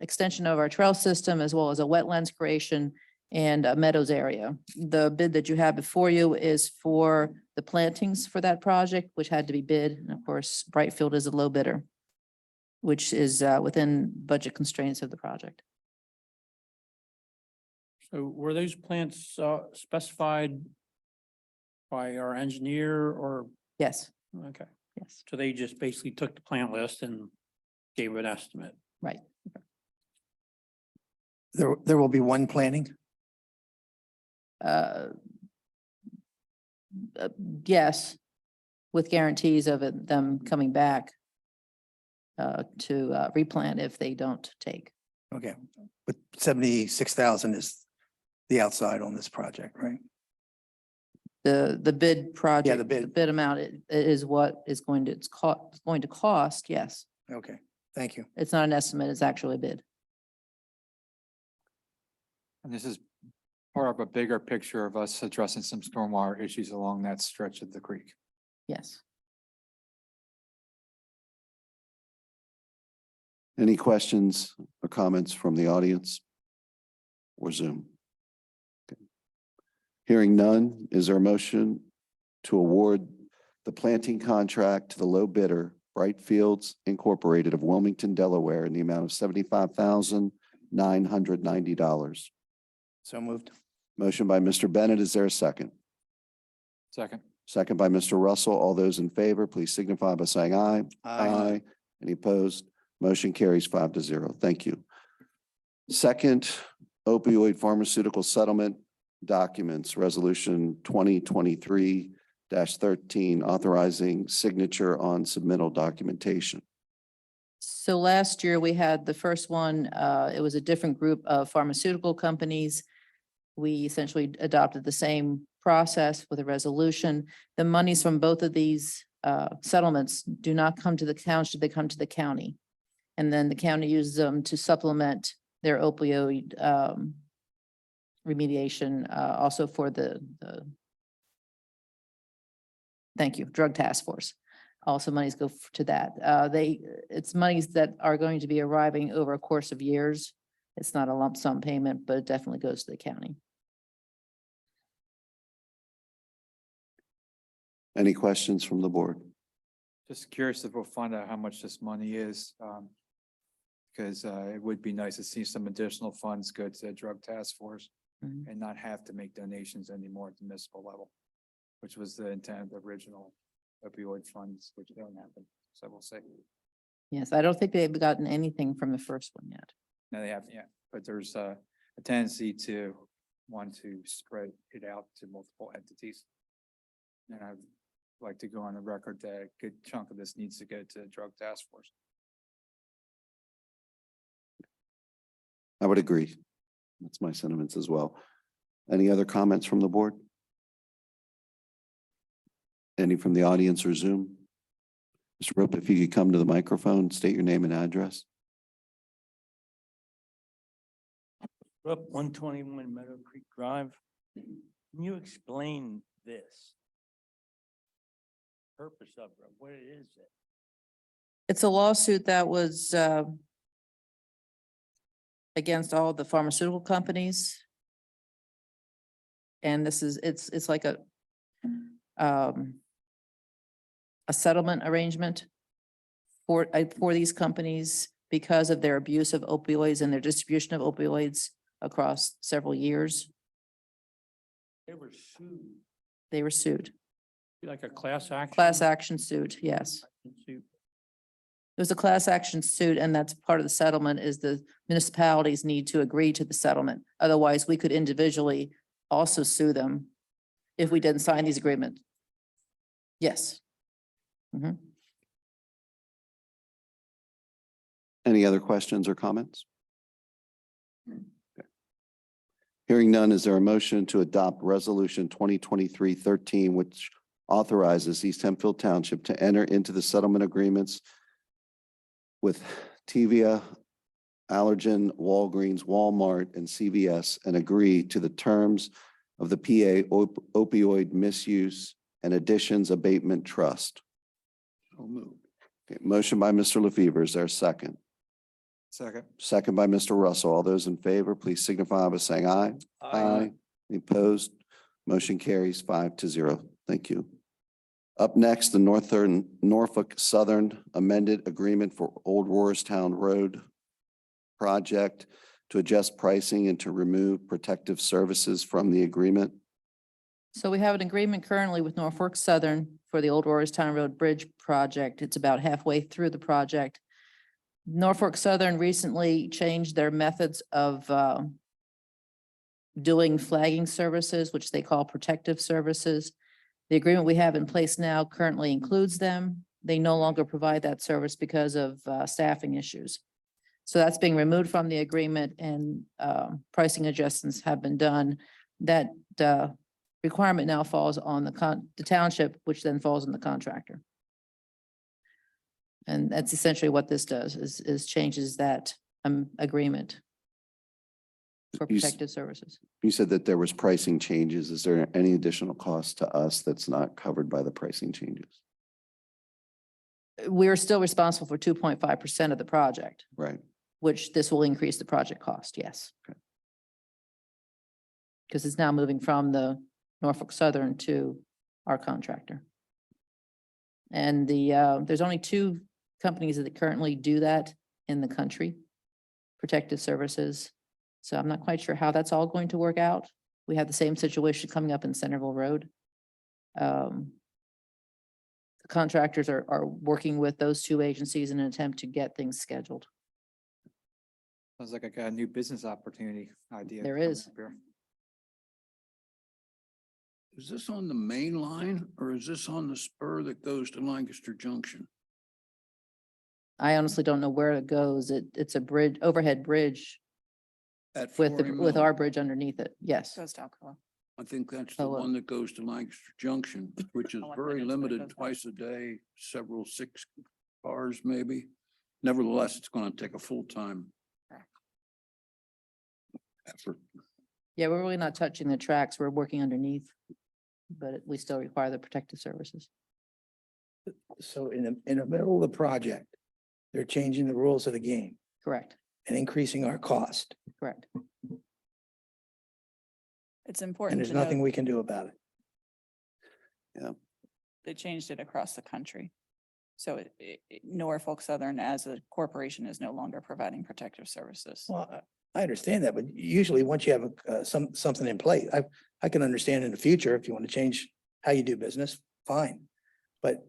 extension of our trail system as well as a wetlands creation and a meadows area. The bid that you have before you is for the plantings for that project, which had to be bid. And of course, Brightfield is a low bidder, which is within budget constraints of the project. So were those plants specified by our engineer or, Yes, okay, yes, so they just basically took the plant list and gave an estimate? right. There will be one planting. Uh, Yes, with guarantees of them coming back to replant if they don't take. Okay, but 76,000 is the outside on this project, right? The bid project. the bid. Bid amount is what is going to, it's going to cost, yes. Okay, thank you. It's not an estimate, it's actually a bid. And this is part of a bigger picture of us addressing some stormwater issues along that stretch of the creek. Yes. Any questions or comments from the audience or Zoom? Okay. Hearing none, is there a motion to award the planting contract to the low bidder, Bright Fields Incorporated of Wilmington, Delaware, in the amount of $75,990? So moved. Motion by Mr. Bennett. Is there a second? Second. Second by Mr. Russell. All those in favor, please signify by saying aye. Any opposed? Motion carries 5-0. Thank you. Second, opioid pharmaceutical settlement documents, resolution 2023-13, authorizing signature on submittal documentation. So last year we had the first one, it was a different group of pharmaceutical companies. We essentially adopted the same process with a resolution. The monies from both of these settlements do not come to the township, they come to the county. And then the county uses them to supplement their opioid remediation, also for the thank you, drug task force. Also monies go to that. It's monies that are going to be arriving over a course of years. It's not a lump sum payment, but it definitely goes to the county. Any questions from the board? Just curious if we'll find out how much this money is. Because it would be nice to see some additional funds go to the drug task force Mhm. and not have to make donations anymore at the municipal level, which was the intent of the original opioid funds, which don't happen. So we'll see. Yes, I don't think they've gotten anything from the first one yet. No, they haven't yet, but there's a tendency to want to spread it out to multiple entities. And I'd like to go on the record that a good chunk of this needs to go to the drug task force. I would agree. That's my sentiments as well. Any other comments from the board? Any from the audience or Zoom? Mr. Rope, if you could come to the microphone, state your name and address. Up 121 Meadow Creek Drive. Can you explain this? Purpose of it, what is it? It's a lawsuit that was against all the pharmaceutical companies. And this is, it's like a settlement arrangement for these companies because of their abuse of opioids and their distribution of opioids across several years. They were sued. They were sued. Like a class action? Class action suit, yes. Suit. There's a class action suit, and that's part of the settlement is the municipalities need to agree to the settlement. Otherwise, we could individually also sue them if we didn't sign these agreements. Yes. Mhm. Any other questions or comments? Okay. Hearing none, is there a motion to adopt Resolution 2023-13, which authorizes East Hempfield Township to enter into the settlement agreements with Tevia, Allergen, Walgreens, Walmart, and CVS, and agree to the terms of the PA opioid misuse and additions abatement trust? So moved. Okay, motion by Mr. LaFever. Is there a second? Second. Second by Mr. Russell. All those in favor, please signify by saying aye. Any opposed? Motion carries 5-0. Thank you. Up next, the Norfolk Southern amended agreement for Old Roarstown Road project to adjust pricing and to remove protective services from the agreement. So we have an agreement currently with Norfolk Southern for the Old Roarstown Road Bridge project. It's about halfway through the project. Norfolk Southern recently changed their methods of doing flagging services, which they call protective services. The agreement we have in place now currently includes them. They no longer provide that service because of staffing issues. So that's being removed from the agreement, and pricing adjustments have been done. That requirement now falls on the township, which then falls on the contractor. And that's essentially what this does, is changes that agreement for You s- protective services. You said that there was pricing changes. Is there any additional cost to us that's not covered by the pricing changes? We're still responsible for 2.5% of the project, Right. which this will increase the project cost, yes. Okay. Because it's now moving from the Norfolk Southern to our contractor. And there's only 2 companies that currently do that in the country, protective services. So I'm not quite sure how that's all going to work out. We have the same situation coming up in Centerville Road. The contractors are working with those 2 agencies in an attempt to get things scheduled. Sounds like I got a new business opportunity idea. There coming is. up here. Is this on the main line or is this on the spur that goes to Lancaster Junction? I honestly don't know where it goes. It's a bridge, overhead bridge At with Florrie with Mill? our bridge underneath it. Yes. Goes to Alcoa. I think that's the Oh, one that goes to Lancaster Junction, which is Oh, I very think that's what it limited, goes by. twice a day, 6 cars maybe. Nevertheless, it's going to take a full-time effort. Yeah, we're really not touching the tracks. We're working underneath, but we still require the protective services. So in the middle of the project, they're changing the rules of the game Correct, and increasing our cost. correct. It's And important there's to nothing note we can do about it. they changed it across the country. So Norfolk Southern as a corporation is no longer providing protective services. Well, I understand that, but usually once you have something in place, I can understand in the future if you want to change how you do business, fine. But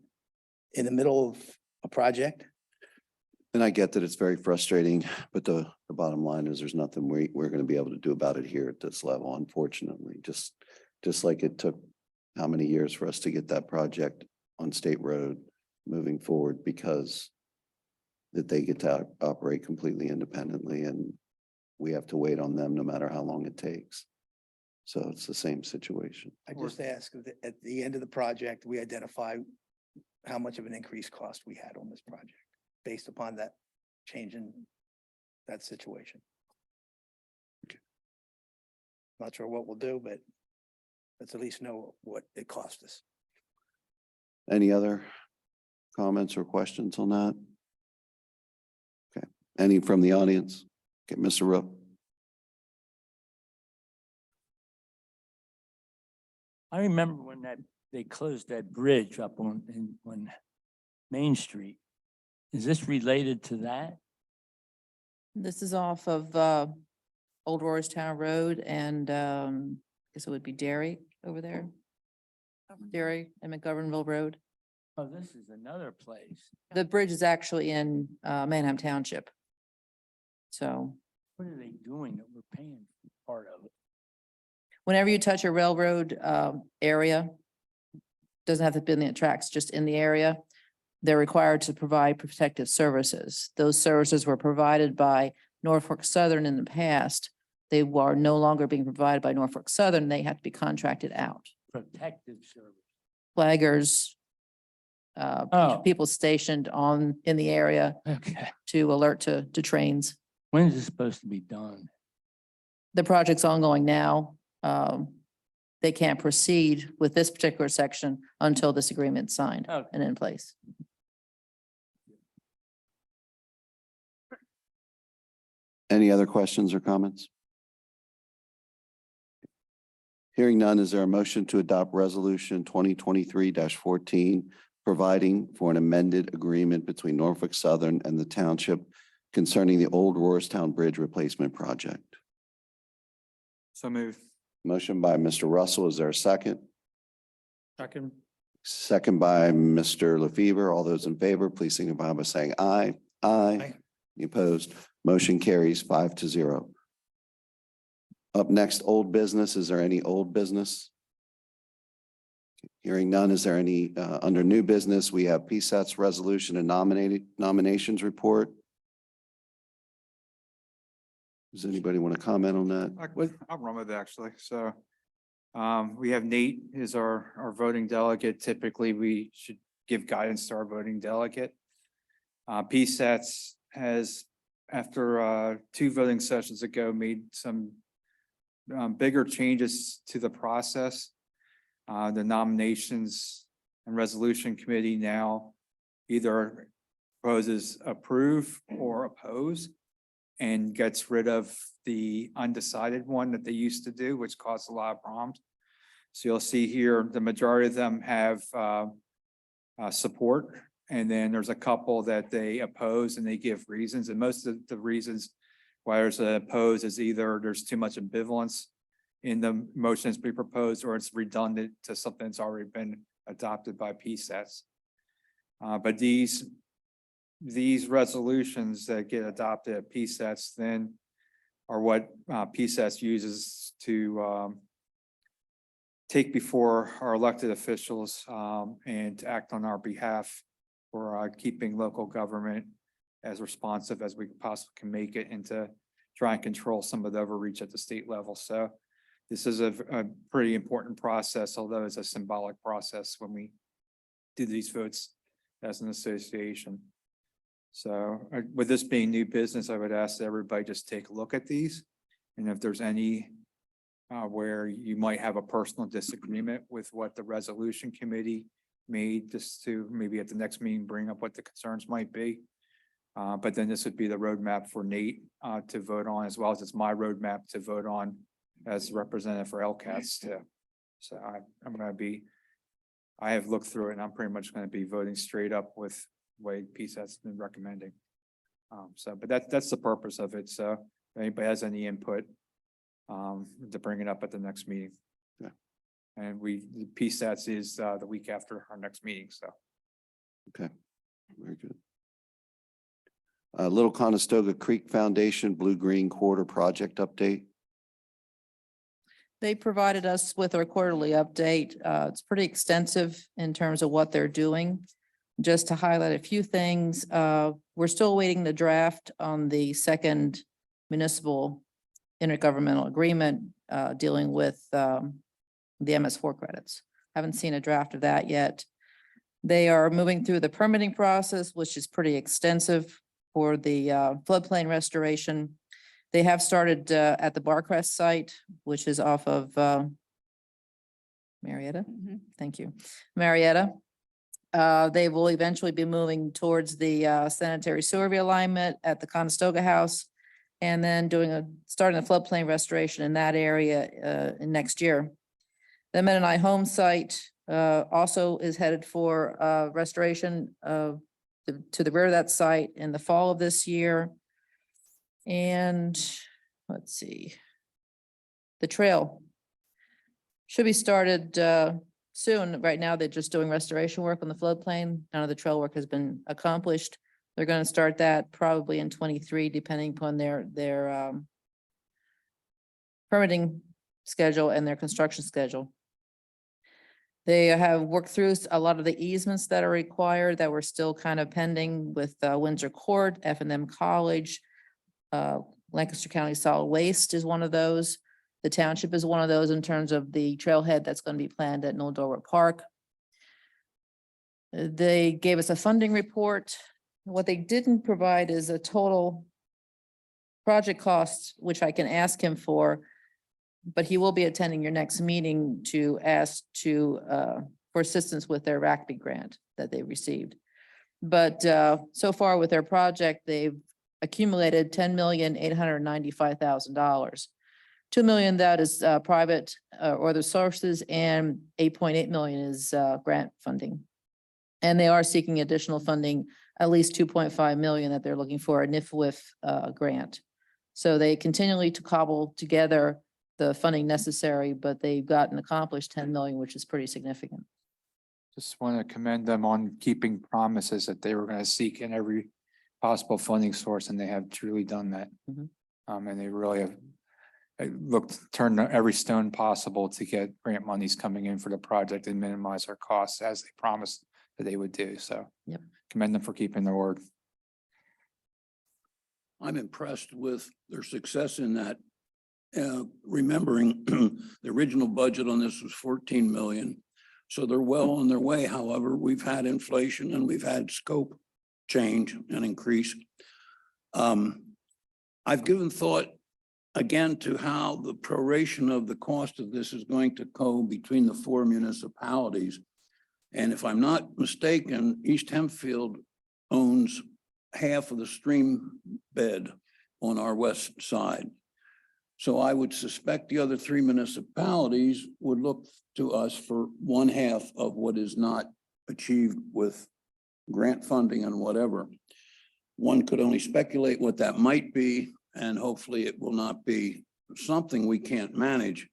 in the middle of a project, And I get that it's very frustrating, but the bottom line is there's nothing we're going to be able to do about it here at this level, unfortunately. Just like it took how many years for us to get that project on State Road moving forward, because that they get to operate completely independently and we have to wait on them no matter how long it takes. So it's the same situation. I just ask that at the end of the project, we identify how much of an increased cost we had on this project based upon that change in that situation. Not sure what we'll do, but let's at least know what it cost us. Any other comments or questions on that? Okay, any from the audience? Okay, Mr. Rowe. I remember when they closed that bridge up on Main Street. Is this related to that? This is off of Old Roarstown Road and I guess it would be Dairy over there. Dairy and McGovernville Road. Oh, this is another place. The bridge is actually in Manheim Township. So What are they doing that we're paying for part of it? whenever you touch a railroad area, doesn't have to be in the tracks, just in the area, they're required to provide protective services. Those services were provided by Norfolk Southern in the past. They are no longer being provided by Norfolk Southern. They have to be contracted out. Protective service. Flaggers, Oh. people stationed in the area Okay. to alert to trains. When is this supposed to be done? The project's ongoing now. They can't proceed with this particular section until this agreement's signed Okay. and in place. Any other questions or comments? Hearing none, is there a motion to adopt resolution 2023-14, providing for an amended agreement between Norfolk Southern and the township concerning the old Roarstown Bridge replacement project? So moved. Motion by Mr. Russell. Is there a second? Second. Second by Mr. LaFever. All those in favor, please signify by saying aye. Aye. Any opposed? Motion carries 5-0. Up next, old business. Is there any old business? Hearing none, is there any, under new business, we have PSAT's resolution and nominations report. Does anybody want to comment on that? I'll run with it actually. So we have Nate is our voting delegate. Typically, we should give guidance to our voting delegate. PSATs has, after 2 voting sessions ago, made some bigger changes to the process. The nominations and resolution committee now either proposes approve or oppose and gets rid of the undecided one that they used to do, which caused a lot of problems. So you'll see here, the majority of them have support, and then there's a couple that they oppose and they give reasons. And most of the reasons why there's an oppose is either there's too much ambivalence in the motions we propose, or it's redundant to something that's already been adopted by PSATs. But these resolutions that get adopted at PSATs then are what PSATs uses to take before our elected officials and to act on our behalf for keeping local government as responsive as we possibly can make it, and to try and control some of the overreach at the state level. So this is a pretty important process, although it's a symbolic process when we do these votes as an association. So with this being new business, I would ask that everybody just take a look at these. And if there's any where you might have a personal disagreement with what the resolution committee made, just to maybe at the next meeting, bring up what the concerns might be. But then this would be the roadmap for Nate to vote on, as well as it's my roadmap to vote on as representative for LCATS too. So I have looked through it and I'm pretty much going to be voting straight up with the way PSAT's been recommending. But that's the purpose of it. So if anybody has any input, to bring it up at the next meeting. Yeah. And the PSATs is the week after our next meeting, so. Okay, very good. Little Conestoga Creek Foundation Blue-Green Quarter Project update. They provided us with a quarterly update. It's pretty extensive in terms of what they're doing. Just to highlight a few things, we're still waiting the draft on the second municipal intergovernmental agreement dealing with the MS4 credits. Haven't seen a draft of that yet. They are moving through the permitting process, which is pretty extensive for the floodplain restoration. They have started at the Barcrest site, which is off of Marietta. Thank you, Marietta. They will eventually be moving towards the sanitary sewer realignment at the Conestoga House, and then starting the floodplain restoration in that area in next year. The Mennonite home site also is headed for restoration to the rear of that site in the fall of this year. And let's see, the trail should be started soon. Right now, they're just doing restoration work on the floodplain. None of the trail work has been accomplished. They're going to start that probably in 23, depending upon their permitting schedule and their construction schedule. They have worked through a lot of the easements that are required that were still kind of pending with Windsor Court, F&M College. Lancaster County Solid Waste is one of those. The township is one of those in terms of the trailhead that's going to be planned at Noldora Park. They gave us a funding report. What they didn't provide is a total project cost, which I can ask him for, but he will be attending your next meeting to ask for assistance with their RACB grant that they received. But so far with their project, they've accumulated $10,895,000. 2 million that is private or other sources, and 8.8 million is grant funding. And they are seeking additional funding, at least 2.5 million that they're looking for a NIFWIF grant. So they continually to cobble together the funding necessary, but they've gotten accomplished 10 million, which is pretty significant. Just want to commend them on keeping promises that they were going to seek in every possible funding source, and they have truly done that. Mhm. And they really have turned every stone possible to get grant monies coming in for the project and minimize our costs as they promised that they would do. So Yep. Commend them for keeping their word. I'm impressed with their success in that. Remembering the original budget on this was 14 million. So they're well on their way. However, we've had inflation and we've had scope change and increase. I've given thought again to how the proration of the cost of this is going to go between the 4 municipalities. And if I'm not mistaken, East Hempfield owns half of the stream bed on our west side. So I would suspect the other 3 municipalities would look to us for 1/2 of what is not achieved with grant funding and whatever. One could only speculate what that might be, and hopefully it will not be something we can't manage.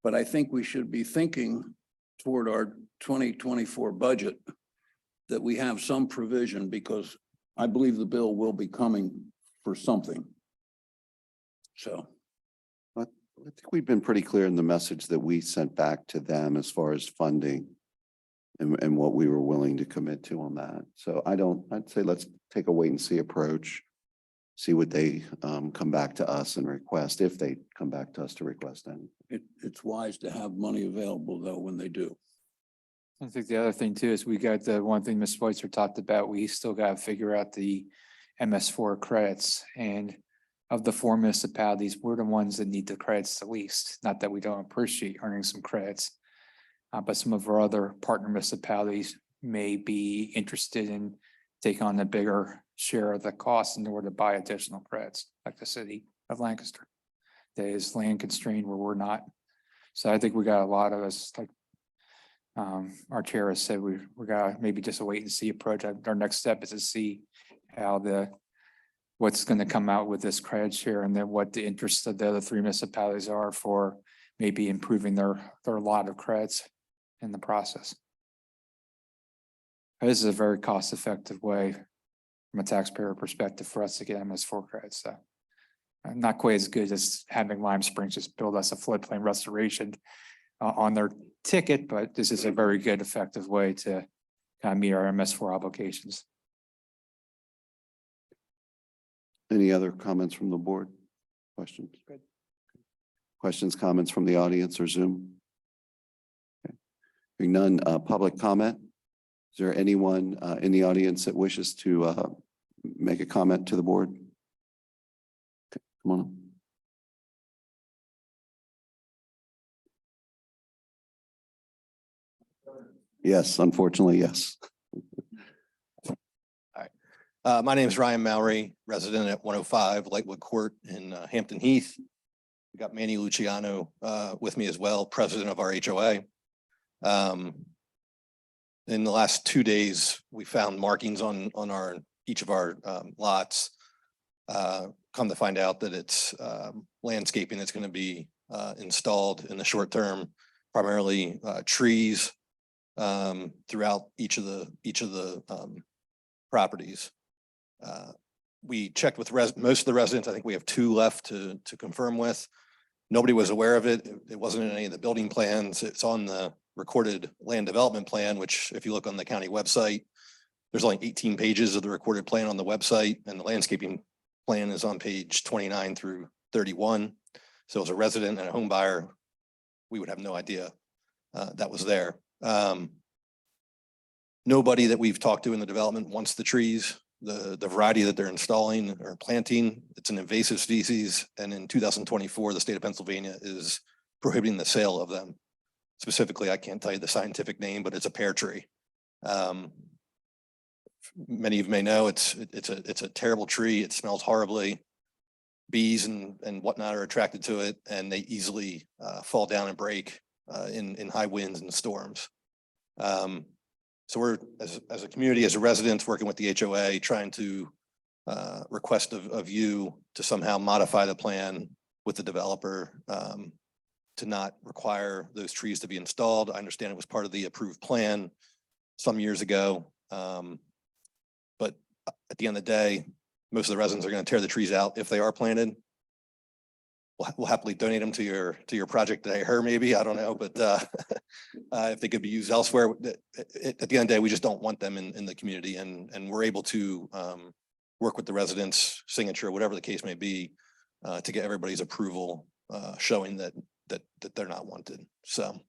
But I think we should be thinking toward our 2024 budget that we have some provision, because I believe the bill will be coming for something. So. I think we've been pretty clear in the message that we sent back to them as far as funding and what we were willing to commit to on that. So I'd say let's take a wait and see approach, see what they come back to us and request, if they come back to us to request any. It's wise to have money available though when they do. I think the other thing too is we got the one thing Ms. Schweitzer talked about, we still got to figure out the MS4 credits, and of the 4 municipalities, we're the ones that need the credits the least. Not that we don't appreciate earning some credits, but some of our other partner municipalities may be interested in taking on a bigger share of the cost in order to buy additional credits, like the city of Lancaster. That is land constrained where we're not. So I think we got a lot of us, like our chair has said, we got maybe just a wait and see approach. Our next step is to see how what's going to come out with this credit share, and then what the interests of the other 3 municipalities are for maybe improving their lot of credits in the process. This is a very cost-effective way from a taxpayer perspective for us to get MS4 credits. So not quite as good as having Lime Springs just build us a floodplain restoration on their ticket, but this is a very good, effective way to kind of meet our MS4 obligations. Any other comments from the board? Questions? Good. Questions, comments from the audience or Zoom? Okay. Hearing none, public comment. Is there anyone in the audience that wishes to make a comment to the board? Okay, come on. Yes, unfortunately, yes. My name is Ryan Mowry, resident at 105 Lightwood Court in Hampton Heath. We got Manny Luciano with me as well, president of our HOA. In the last 2 days, we found markings on each of our lots. Come to find out that it's landscaping that's going to be installed in the short term, primarily trees throughout each of the properties. We checked with most of the residents. I think we have 2 left to confirm with. Nobody was aware of it. It wasn't in any of the building plans. It's on the recorded land development plan, which if you look on the county website, there's only 18 pages of the recorded plan on the website, and the landscaping plan is on page 29 through 31. So as a resident and a home buyer, we would have no idea that was there. Nobody that we've talked to in the development wants the trees. The variety that they're installing or planting, it's an invasive species. And in 2024, the state of Pennsylvania is prohibiting the sale of them. Specifically, I can't tell you the scientific name, but it's a pear tree. Many of you may know it's a terrible tree. It smells horribly. Bees and whatnot are attracted to it, and they easily fall down and break in high winds and storms. So we're, as a community, as a residents, working with the HOA, trying to request of you to somehow modify the plan with the developer to not require those trees to be installed. I understand it was part of the approved plan some years ago. But at the end of the day, most of the residents are going to tear the trees out if they are planted. We'll happily donate them to your project that I heard, maybe, I don't know, but if they could be used elsewhere, at the end of the day, we just don't want them in the community, and we're able to work with the residents' signature, whatever the case may be, to get everybody's approval, showing that they're not wanted. So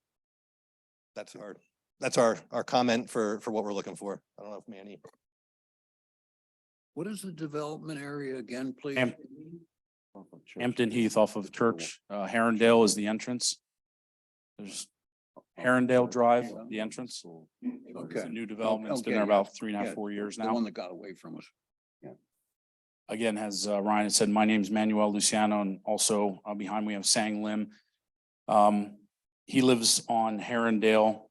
that's our comment for what we're looking for. I don't know if Manny. What is the development area again, please? Hampton Heath off of Church, Herondale is the entrance. There's Herondale Drive, the entrance. It's a new development. It's been there about 3.5, 4 years The one now. that got away from us. Again, as Ryan had said, my name's Manuel Luciano, and also behind we have Sang Lim. He lives on Herondale.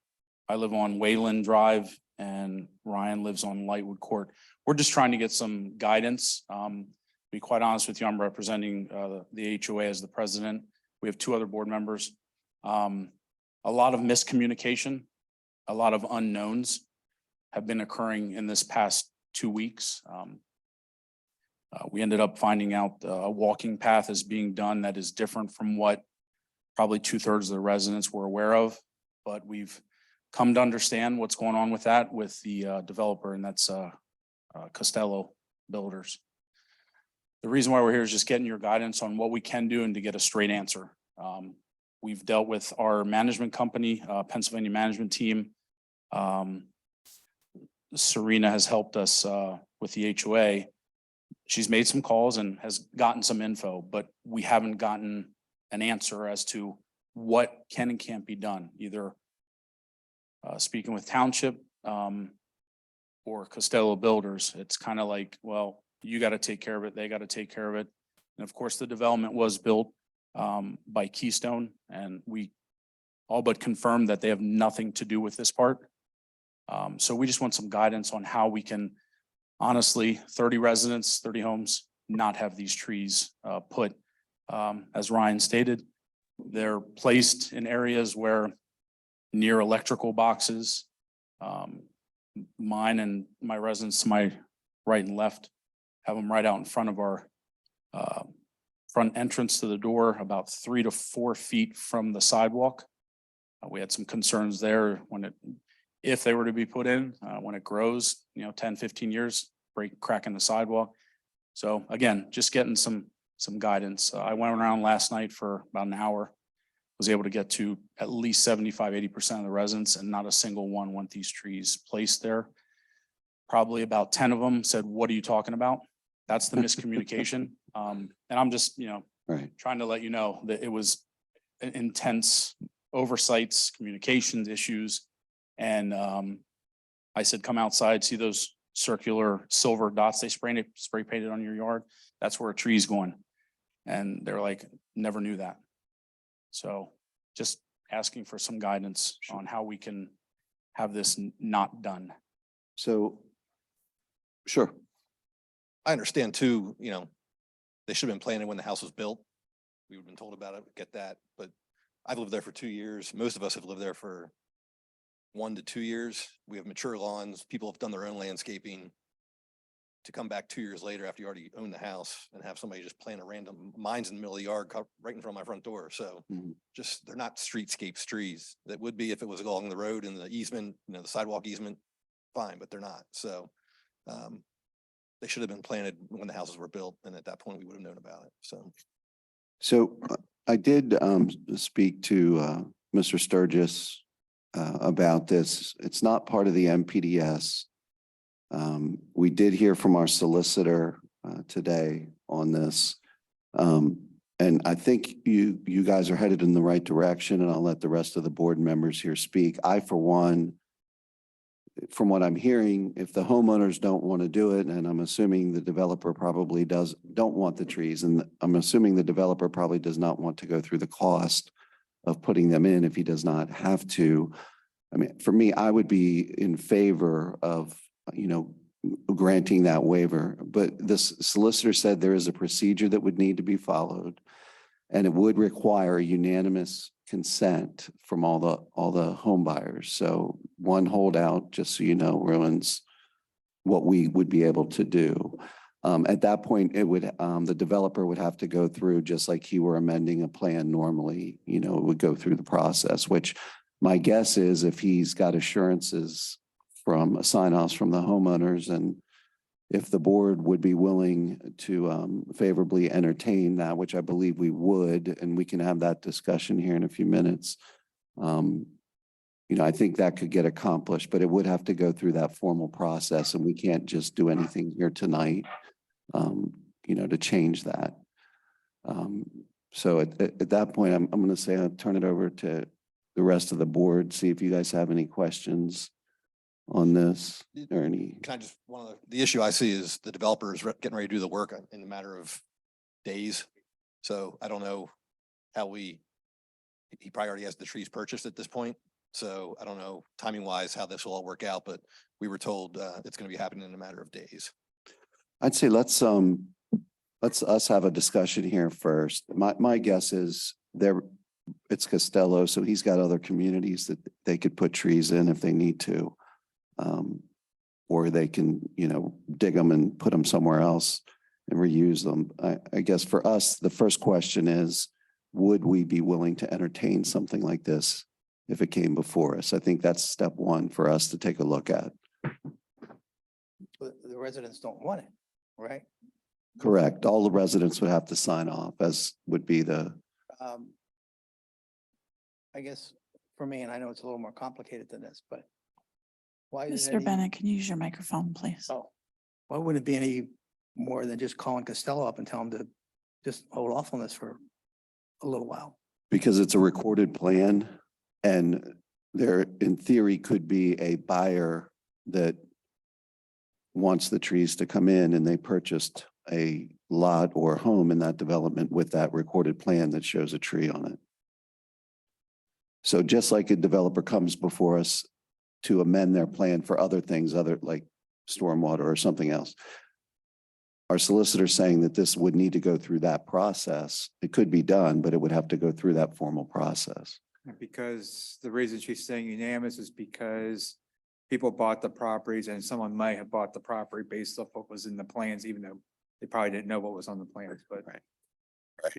I live on Wayland Drive, and Ryan lives on Lightwood Court. We're just trying to get some guidance. To be quite honest with you, I'm representing the HOA as the president. We have 2 other board members. A lot of miscommunication, a lot of unknowns have been occurring in this past 2 weeks. We ended up finding out a walking path is being done that is different from what probably 2/3 of the residents were aware of. But we've come to understand what's going on with that with the developer, and that's Costello Builders. The reason why we're here is just getting your guidance on what we can do and to get a straight answer. We've dealt with our management company, Pennsylvania management team. Serena has helped us with the HOA. She's made some calls and has gotten some info, but we haven't gotten an answer as to what can and can't be done, either speaking with Township or Costello Builders. It's kind of like, well, you got to take care of it. They got to take care of it. And of course, the development was built by Keystone, and we all but confirmed that they have nothing to do with this part. So we just want some guidance on how we can, honestly, 30 residents, 30 homes, not have these trees put. As Ryan stated, they're placed in areas where near electrical boxes. Mine and my residents to my right and left have them right out in front of our front entrance to the door, about 3 to 4 feet from the sidewalk. We had some concerns there if they were to be put in, when it grows, 10, 15 years, crack in the sidewalk. So again, just getting some guidance. I went around last night for about an hour, was able to get to at least 75, 80% of the residents, and not a single one want these trees placed there. Probably about 10 of them said, "What are you talking about?" That's the miscommunication. And I'm just, Right. trying to let you know that it was intense oversights, communications issues. And I said, come outside, see those circular silver dots they spray painted on your yard? That's where a tree's going. And they're like, never knew that. So just asking for some guidance on how we can have this not done. So, sure. I understand too, they should have been planning when the house was built. We would have been told about it, get that, but I've lived there for 2 years. Most of us have lived there for 1 to 2 years. We have mature lawns. People have done their own landscaping. To come back 2 years later after you already own the house and have somebody just plant a random, mine's in the middle of the yard, right in front of my front door. So Mhm. just, they're not streetscapes trees. That would be if it was along the road and the easement, the sidewalk easement, fine, but they're not. So they should have been planted when the houses were built. And at that point, we would have known about it. So I did speak to Mr. Sturgis about this. It's not part of the MPDS. We did hear from our solicitor today on this. And I think you guys are headed in the right direction, and I'll let the rest of the board members here speak. I, for one, from what I'm hearing, if the homeowners don't want to do it, and I'm assuming the developer probably don't want the trees, and I'm assuming the developer probably does not want to go through the cost of putting them in if he does not have to. I mean, for me, I would be in favor of, granting that waiver, but this solicitor said there is a procedure that would need to be followed, and it would require unanimous consent from all the home buyers. So one holdout, just so you know, ruins what we would be able to do. At that point, it would, the developer would have to go through, just like he were amending a plan normally, it would go through the process, which my guess is if he's got assurances from sign-offs from the homeowners, and if the board would be willing to favorably entertain that, which I believe we would, and we can have that discussion here in a few minutes. I think that could get accomplished, but it would have to go through that formal process, and we can't just do anything here tonight, to change that. So at that point, I'm going to say I'll turn it over to the rest of the board, see if you guys have any questions on this or any. Can I just, the issue I see is the developer is getting ready to do the work in a matter of days. So I don't know how he probably already has the trees purchased at this point. So I don't know timing wise how this will all work out, but we were told it's going to be happening in a matter of days. I'd say let's us have a discussion here first. My guess is it's Costello, so he's got other communities that they could put trees in if they need to. Or they can, dig them and put them somewhere else and reuse them. I guess for us, the first question is, would we be willing to entertain something like this if it came before us? I think that's step one for us to take a look at. But the residents don't want it, right? Correct. All the residents would have to sign off, as would be the. I guess for me, and I know it's a little more complicated than this, but why is it Mr. Bennett, can you use your microphone, please? Oh, why wouldn't it be any more than just calling Costello up and tell him to just hold off on this for a little while? Because it's a recorded plan, and there, in theory, could be a buyer that wants the trees to come in, and they purchased a lot or home in that development with that recorded plan that shows a tree on it. So just like a developer comes before us to amend their plan for other things, like stormwater or something else, our solicitor saying that this would need to go through that process. It could be done, but it would have to go through that formal process. Because the reason she's saying unanimous is because people bought the properties, and someone might have bought the property based off what was in the plans, even though they probably didn't know what was on the plans, but. Right.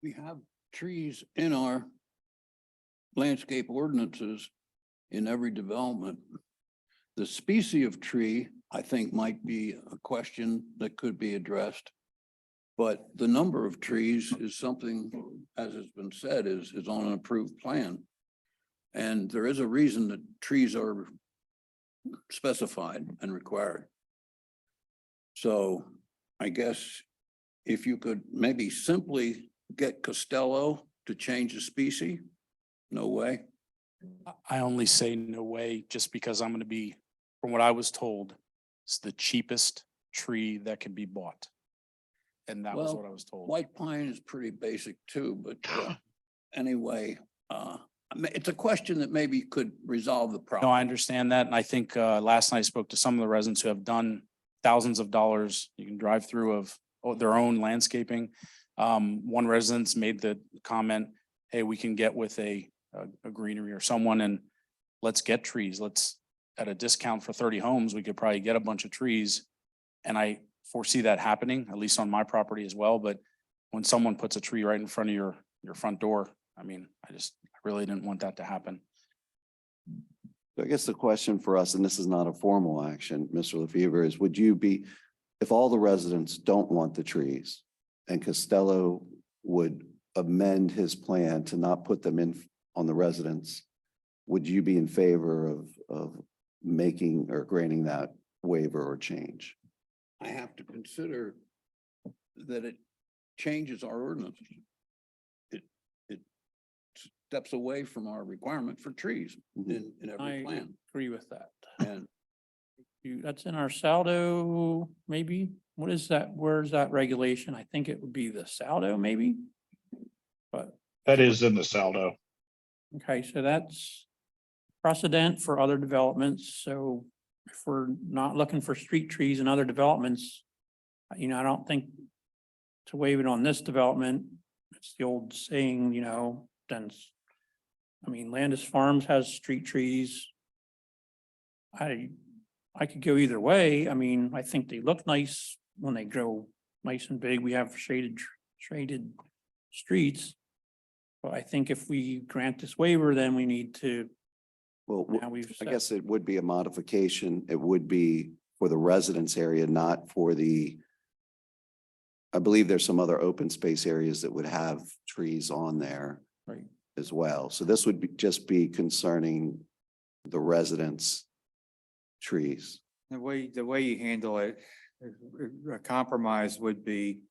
We have trees in our landscape ordinances in every development. The species of tree, I think, might be a question that could be addressed. But the number of trees is something, as has been said, is on an approved plan. And there is a reason that trees are specified and required. So I guess if you could maybe simply get Costello to change the species, no way. I only say no way just because I'm going to be, from what I was told, it's the cheapest tree that can be bought. And that was Well, what I was told. White pine is pretty basic too, but anyway, it's a question that maybe could resolve the No, problem. I understand that. And I think last night I spoke to some of the residents who have done thousands of dollars. You can drive through of their own landscaping. One resident's made the comment, hey, we can get with a greenery or someone and let's get trees. Let's, at a discount for 30 homes, we could probably get a bunch of trees. And I foresee that happening, at least on my property as well. But when someone puts a tree right in front of your front door, I mean, I really didn't want that to happen. So I guess the question for us, and this is not a formal action, Mr. LaFever, is would you be, if all the residents don't want the trees and Costello would amend his plan to not put them in on the residents, would you be in favor of making or granting that waiver or change? I have to consider that it changes our ordinance. It steps away from our requirement for trees in every plan. Agree with that. And That's in our Saldo, maybe? What is that? Where's that regulation? I think it would be the Saldo, maybe? But, That is in the Saldo. okay, so that's precedent for other developments. So if we're not looking for street trees and other developments, I don't think to waive it on this development, it's the old saying, then, Landis Farms has street trees. I could go either way. I think they look nice when they grow nice and big. We have shaded streets. But I think if we grant this waiver, then we need to, Well, now we've I set- guess it would be a modification. It would be for the residence area, not for I believe there's some other open space areas that would have trees on there Right. as well. So this would just be concerning the residents' trees. The way you handle it, a compromise would be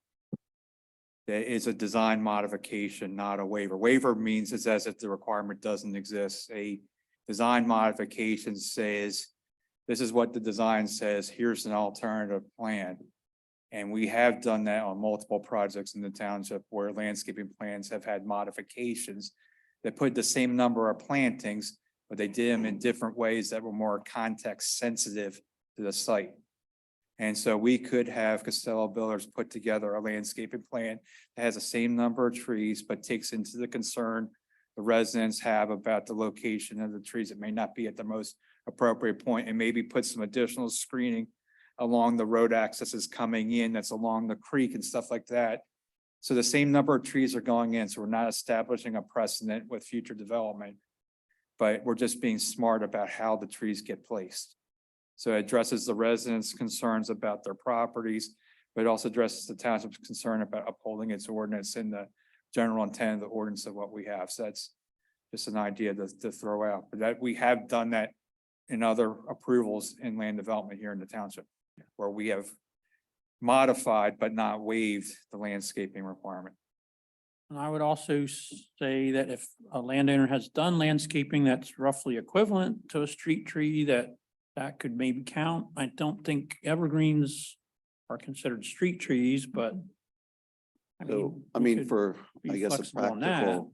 that it's a design modification, not a waiver. Waiver means it's as if the requirement doesn't exist. A design modification says, this is what the design says, here's an alternative plan. And we have done that on multiple projects in the township where landscaping plans have had modifications that put the same number of plantings, but they did them in different ways that were more context sensitive to the site. And so we could have Costello Builders put together a landscaping plan that has the same number of trees, but takes into the concern the residents have about the location of the trees. It may not be at the most appropriate point, and maybe put some additional screening along the road accesses coming in that's along the creek and stuff like that. So the same number of trees are going in, so we're not establishing a precedent with future development, but we're just being smart about how the trees get placed. So it addresses the residents' concerns about their properties, but it also addresses the township's concern about upholding its ordinance and the general intent of the ordinance of what we have. So that's just an idea to throw out, but that we have done that in other approvals in land development here in the township, where we have modified but not waived the landscaping requirement. And I would also say that if a landowner has done landscaping that's roughly equivalent to a street tree, that could maybe count. I don't think evergreens are considered street trees, but So, I we mean, could for, be I guess, a flexible on that. practical,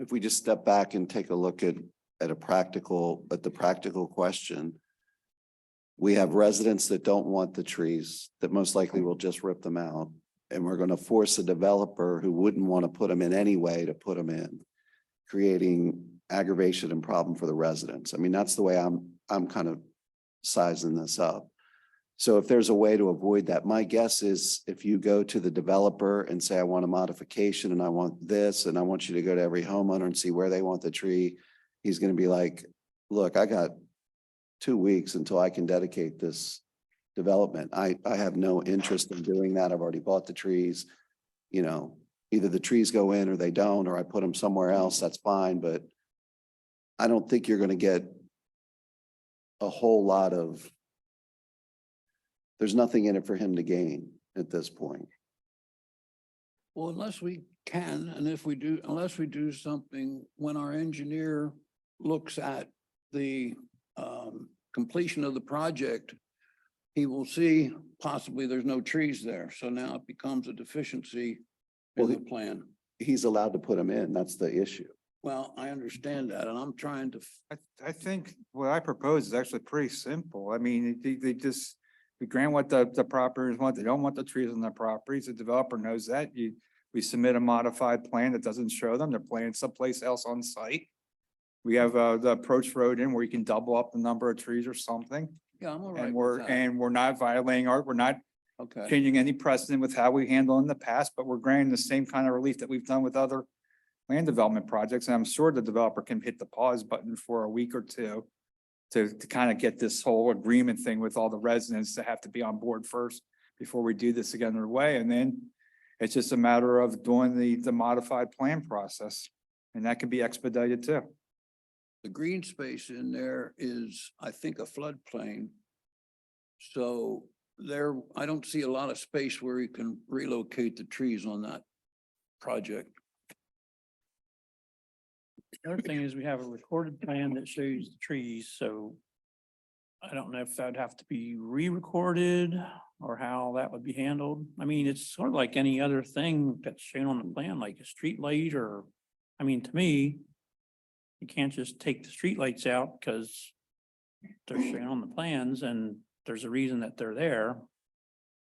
if we just step back and take a look at the practical question. We have residents that don't want the trees, that most likely will just rip them out. And we're going to force a developer who wouldn't want to put them in anyway to put them in, creating aggravation and problem for the residents. I mean, that's the way I'm kind of sizing this up. So if there's a way to avoid that, my guess is if you go to the developer and say, I want a modification and I want this, and I want you to go to every homeowner and see where they want the tree, he's going to be like, look, I got 2 weeks until I can dedicate this development. I have no interest in doing that. I've already bought the trees. Either the trees go in or they don't, or I put them somewhere else, that's fine, but I don't think you're going to get a whole lot of, there's nothing in it for him to gain at this point. well, unless we can, and unless we do something, when our engineer looks at the completion of the project, he will see possibly there's no trees there. So now it becomes a deficiency in the plan. He's allowed to put them in. That's the issue. Well, I understand that, and I'm trying to, I think what I propose is actually pretty simple. I mean, we grant what the properties want. They don't want the trees on their properties. The developer knows that. We submit a modified plan that doesn't show them. They're planting someplace else on site. We have the approach road in where you can double up the number of trees or something. Yeah, I'm all right And with that. we're not violating we're not Okay. changing any precedent with how we handle in the past, but we're granting the same kind of relief that we've done with other land development projects. And I'm sure the developer can hit the pause button for a week or two to kind of get this whole agreement thing with all the residents to have to be on board first before we do this again way. And then it's just a matter of doing the modified plan process, and that can be expedited too. The green space in there is, I think, a floodplain. So there, I don't see a lot of space where you can relocate the trees on that project. The other thing is we have a recorded plan that shows the trees, so I don't know if that'd have to be re-recorded or how that would be handled. I mean, it's sort of like any other thing that's shown on the plan, like a street light or, I mean, to me, you can't just take the street lights out because they're shown on the plans and there's a reason that they're there.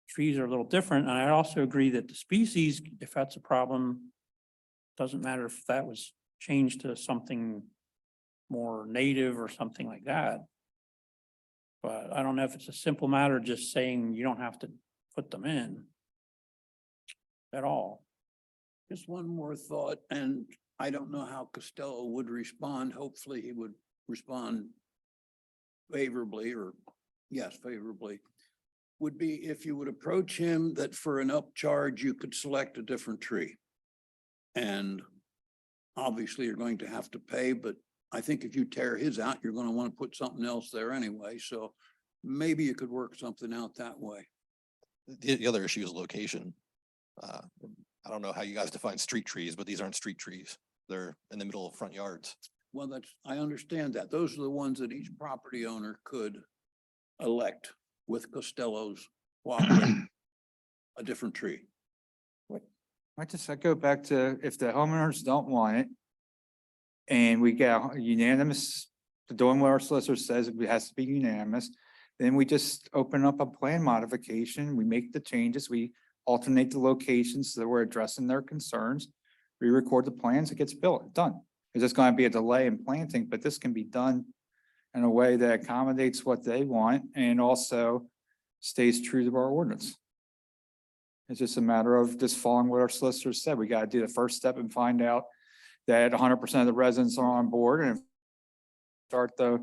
Trees are a little different, and I also agree that the species, if that's a problem, doesn't matter if that was changed to something more native or something like that. But I don't know if it's a simple matter of just saying you don't have to put them in at all. Just one more thought, and I don't know how Costello would respond. Hopefully he would respond favorably, or yes, favorably. Would be if you would approach him that for an upcharge, you could select a different tree. And obviously you're going to have to pay, but I think if you tear his out, you're going to want to put something else there anyway. So maybe you could work something out that way. The other issue is location. I don't know how you guys define street trees, but these aren't street trees. They're in the middle of front yards. Well, I understand that. Those are the ones that each property owner could elect with Costello's cooperating a different tree. I go back to if the homeowners don't want it and we get a unanimous, doing what our solicitor says, it has to be unanimous, then we just open up a plan modification. We make the changes. We alternate the locations so that we're addressing their concerns. We record the plans, it gets built, done. There's just going to be a delay in planting, but this can be done in a way that accommodates what they want and also stays true to our ordinance. It's just a matter of just following what our solicitor said. We got to do the first step and find out that 100% of the residents are on board and start the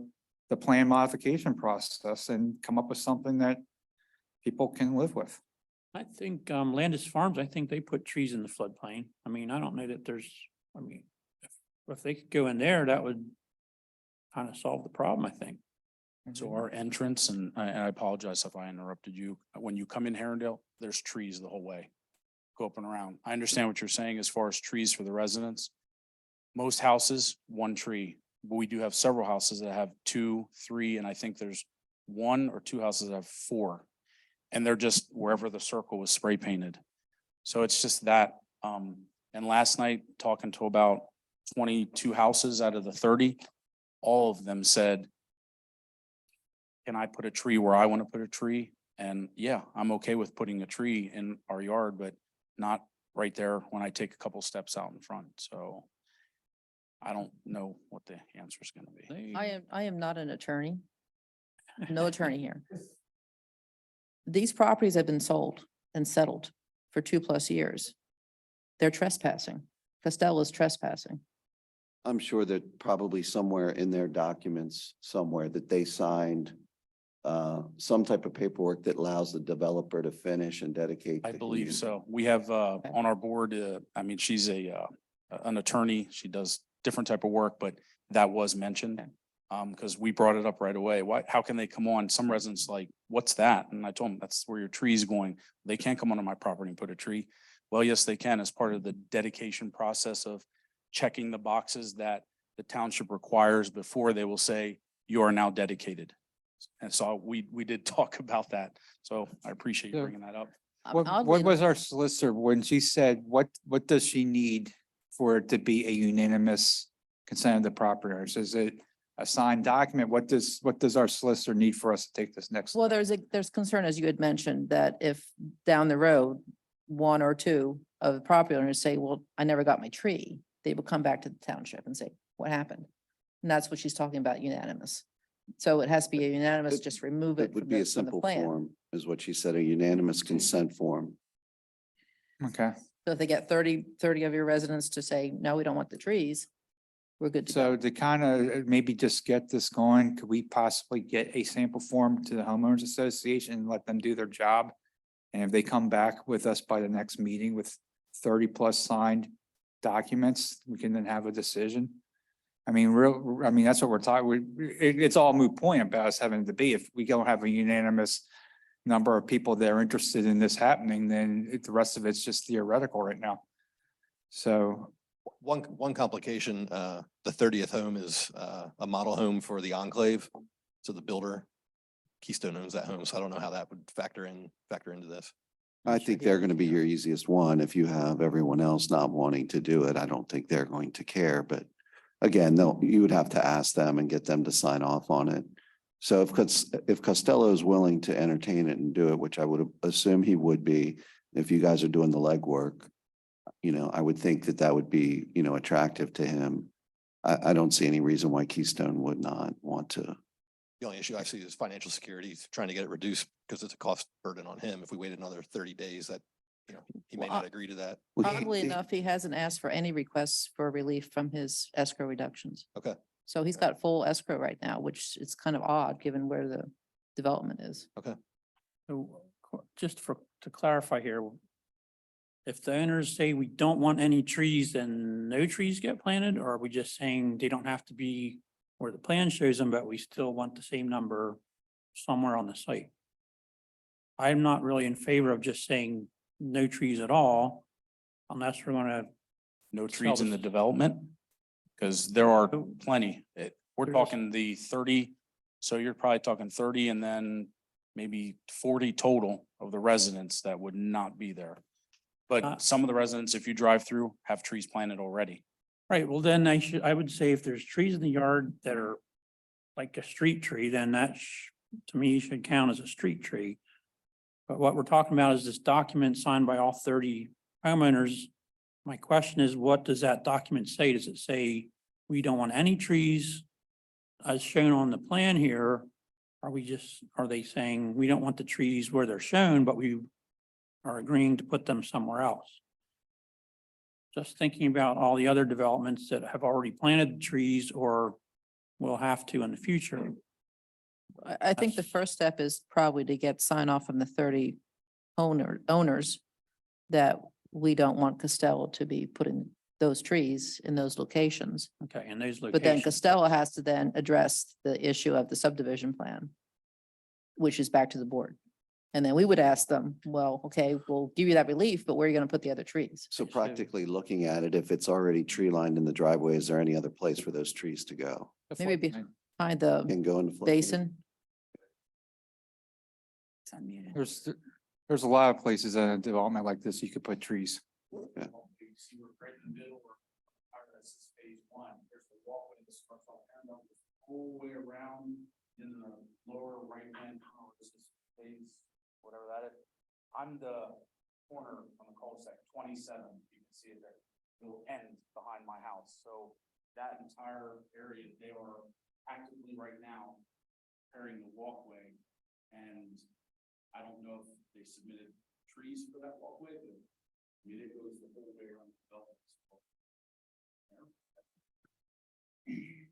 plan modification process and come up with something that people can live with. I think Landis Farms, I think they put trees in the floodplain. I mean, I don't know that there's, I mean, if they could go in there, that would kind of solve the problem, I think. So our entrance, and I apologize if I interrupted you, when you come in Herondale, there's trees the whole way. Go up and around. I understand what you're saying as far as trees for the residents. Most houses, one tree, but we do have several houses that have 2, 3, and I think there's 1 or 2 houses that have 4. And they're just wherever the circle was spray painted. So it's just that. And last night, talking to about 22 houses out of the 30, all of them said, can I put a tree where I want to put a tree? And yeah, I'm okay with putting a tree in our yard, but not right there when I take a couple steps out in front. So I don't know what the answer is going to be. I am not an attorney. No attorney here. These properties have been sold and settled for 2+ years. They're trespassing. Costello's trespassing. I'm sure that probably somewhere in their documents, somewhere that they signed some type of paperwork that allows the developer to finish and dedicate. I the believe community. so. We have on our board, I mean, she's an attorney. She does different type of work, but that was mentioned. Because we brought it up right away. Why, how can they come on? Some residents like, what's that? And I told them, that's where your tree's going. They can't come onto my property and put a tree. Well, yes, they can as part of the dedication process of checking the boxes that the township requires before they will say, you are now dedicated. And so we did talk about that. So I appreciate you Yeah. bringing that up. What Oddly was our solicitor when she said, what does she need for it to be a unanimous consent of the property owners? Is it a signed document? What does our solicitor need for us to take this next? Well, step? there's concern, as you had mentioned, that if down the road, 1 or 2 of the property owners say, well, I never got my tree, they will come back to the township and say, what happened? And that's what she's talking about, unanimous. So it has to be a unanimous, It- just remove It it would from be a the simple plan. form, is what she said, a unanimous consent form. Okay. So if they get 30 of your residents to say, no, we don't want the trees, we're good to go. So to kind of maybe just get this going, could we possibly get a sample form to the homeowners association and let them do their job? And if they come back with us by the next meeting with 30+ signed documents, we can then have a decision. I mean, that's what we're talking, it's all moot point about us having to be. If we don't have a unanimous number of people that are interested in this happening, then the rest of it's just theoretical right now. So, One complication, the 30th home is a model home for the enclave. So the builder, Keystone owns that home. So I don't know how that would factor into this. I think they're gonna be your easiest one. If you have everyone else not wanting to do it, I don't think they're going to care, but again, you would have to ask them and get them to sign off on it. So if Costello is willing to entertain it and do it, which I would assume he would be, if you guys are doing the legwork, I would think that would be, attractive to him. I don't see any reason why Keystone would not want to. The only issue I see is financial security, trying to get it reduced because it's a cost burden on him. If we wait another 30 days, that, he may Well, not agree to that. Well, Oddly enough, he hasn't asked for any requests for relief from his escrow reductions. Okay. So he's got full escrow right now, which is kind of odd given where the development is. So to clarify here, if the owners say we don't want any trees, then no trees get planted, or are we just saying they don't have to be where the plan shows them, but we still want the same number somewhere on the site? I'm not really in favor of just saying no trees at all, unless we're gonna, No trees in the development? Because there are plenty. We're There's- talking the 30, so you're probably talking 30 and then maybe 40 total of the residents that would not be there. Uh, But some of the residents, if you drive through, have trees planted already. right, well, then I would say if there's trees in the yard that are like a street tree, then that to me should count as a street tree. But what we're talking about is this document signed by all 30 homeowners. My question is, what does that document say? Does it say we don't want any trees as shown on the plan here? Are they saying we don't want the trees where they're shown, but we are agreeing to put them somewhere else? Just thinking about all the other developments that have already planted trees or will have to in the future. I think the first step is probably to get sign off from the 30 owners that we don't want Costello to be putting those trees in those locations. Okay, in those But then locations. Costello has to then address the issue of the subdivision plan, which is back to the board. And then we would ask them, well, okay, we'll give you that relief, but where are you going to put the other trees? So practically looking at it, if it's already tree lined in the driveway, is there any other place for those trees to go? Maybe behind the And go in the floodplain? basin. It's unmuted. there's a lot of places in a development like this, you could put trees. Yeah. See, we're right in the middle, this is phase one. There's the walkway that starts off the whole way around in the lower right-hand corner. This is phase, whatever that is. I'm the corner on the cul-de-sac, 27, you can see it there. It'll end behind my house. So that entire area, they are actively right now preparing the walkway. And I don't know if they submitted trees for that walkway, but I mean, it goes the whole way around the development.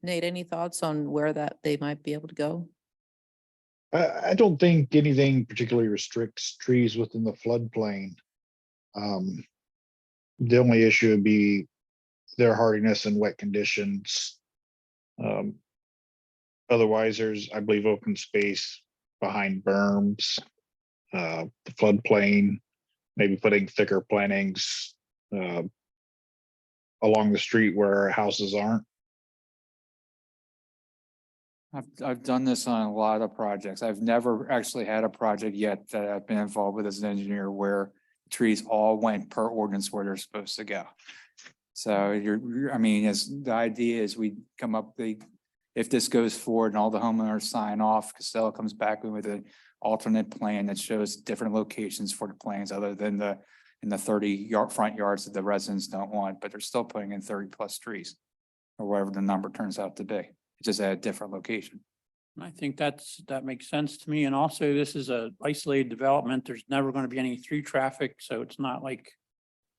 Nate, any thoughts on where that they might be able to go? I don't think anything particularly restricts trees within the floodplain. The only issue would be their hardiness and wet conditions. Otherwise, there's, I believe, open space behind berms, the floodplain, maybe putting thicker plantings along the street where houses aren't. I've done this on a lot of projects. I've never actually had a project yet that I've been involved with as an engineer where trees all went per ordinance where they're supposed to go. So as the idea is we come up, if this goes forward and all the homeowners sign off, Costello comes back with an alternate plan that shows different locations for the plans other than in the 30 front yards that the residents don't want, but they're still putting in 30+ trees or whatever the number turns out to be. just at a different location. And I think that makes sense to me. And also this is a isolated development. There's never going to be any through traffic. So it's not like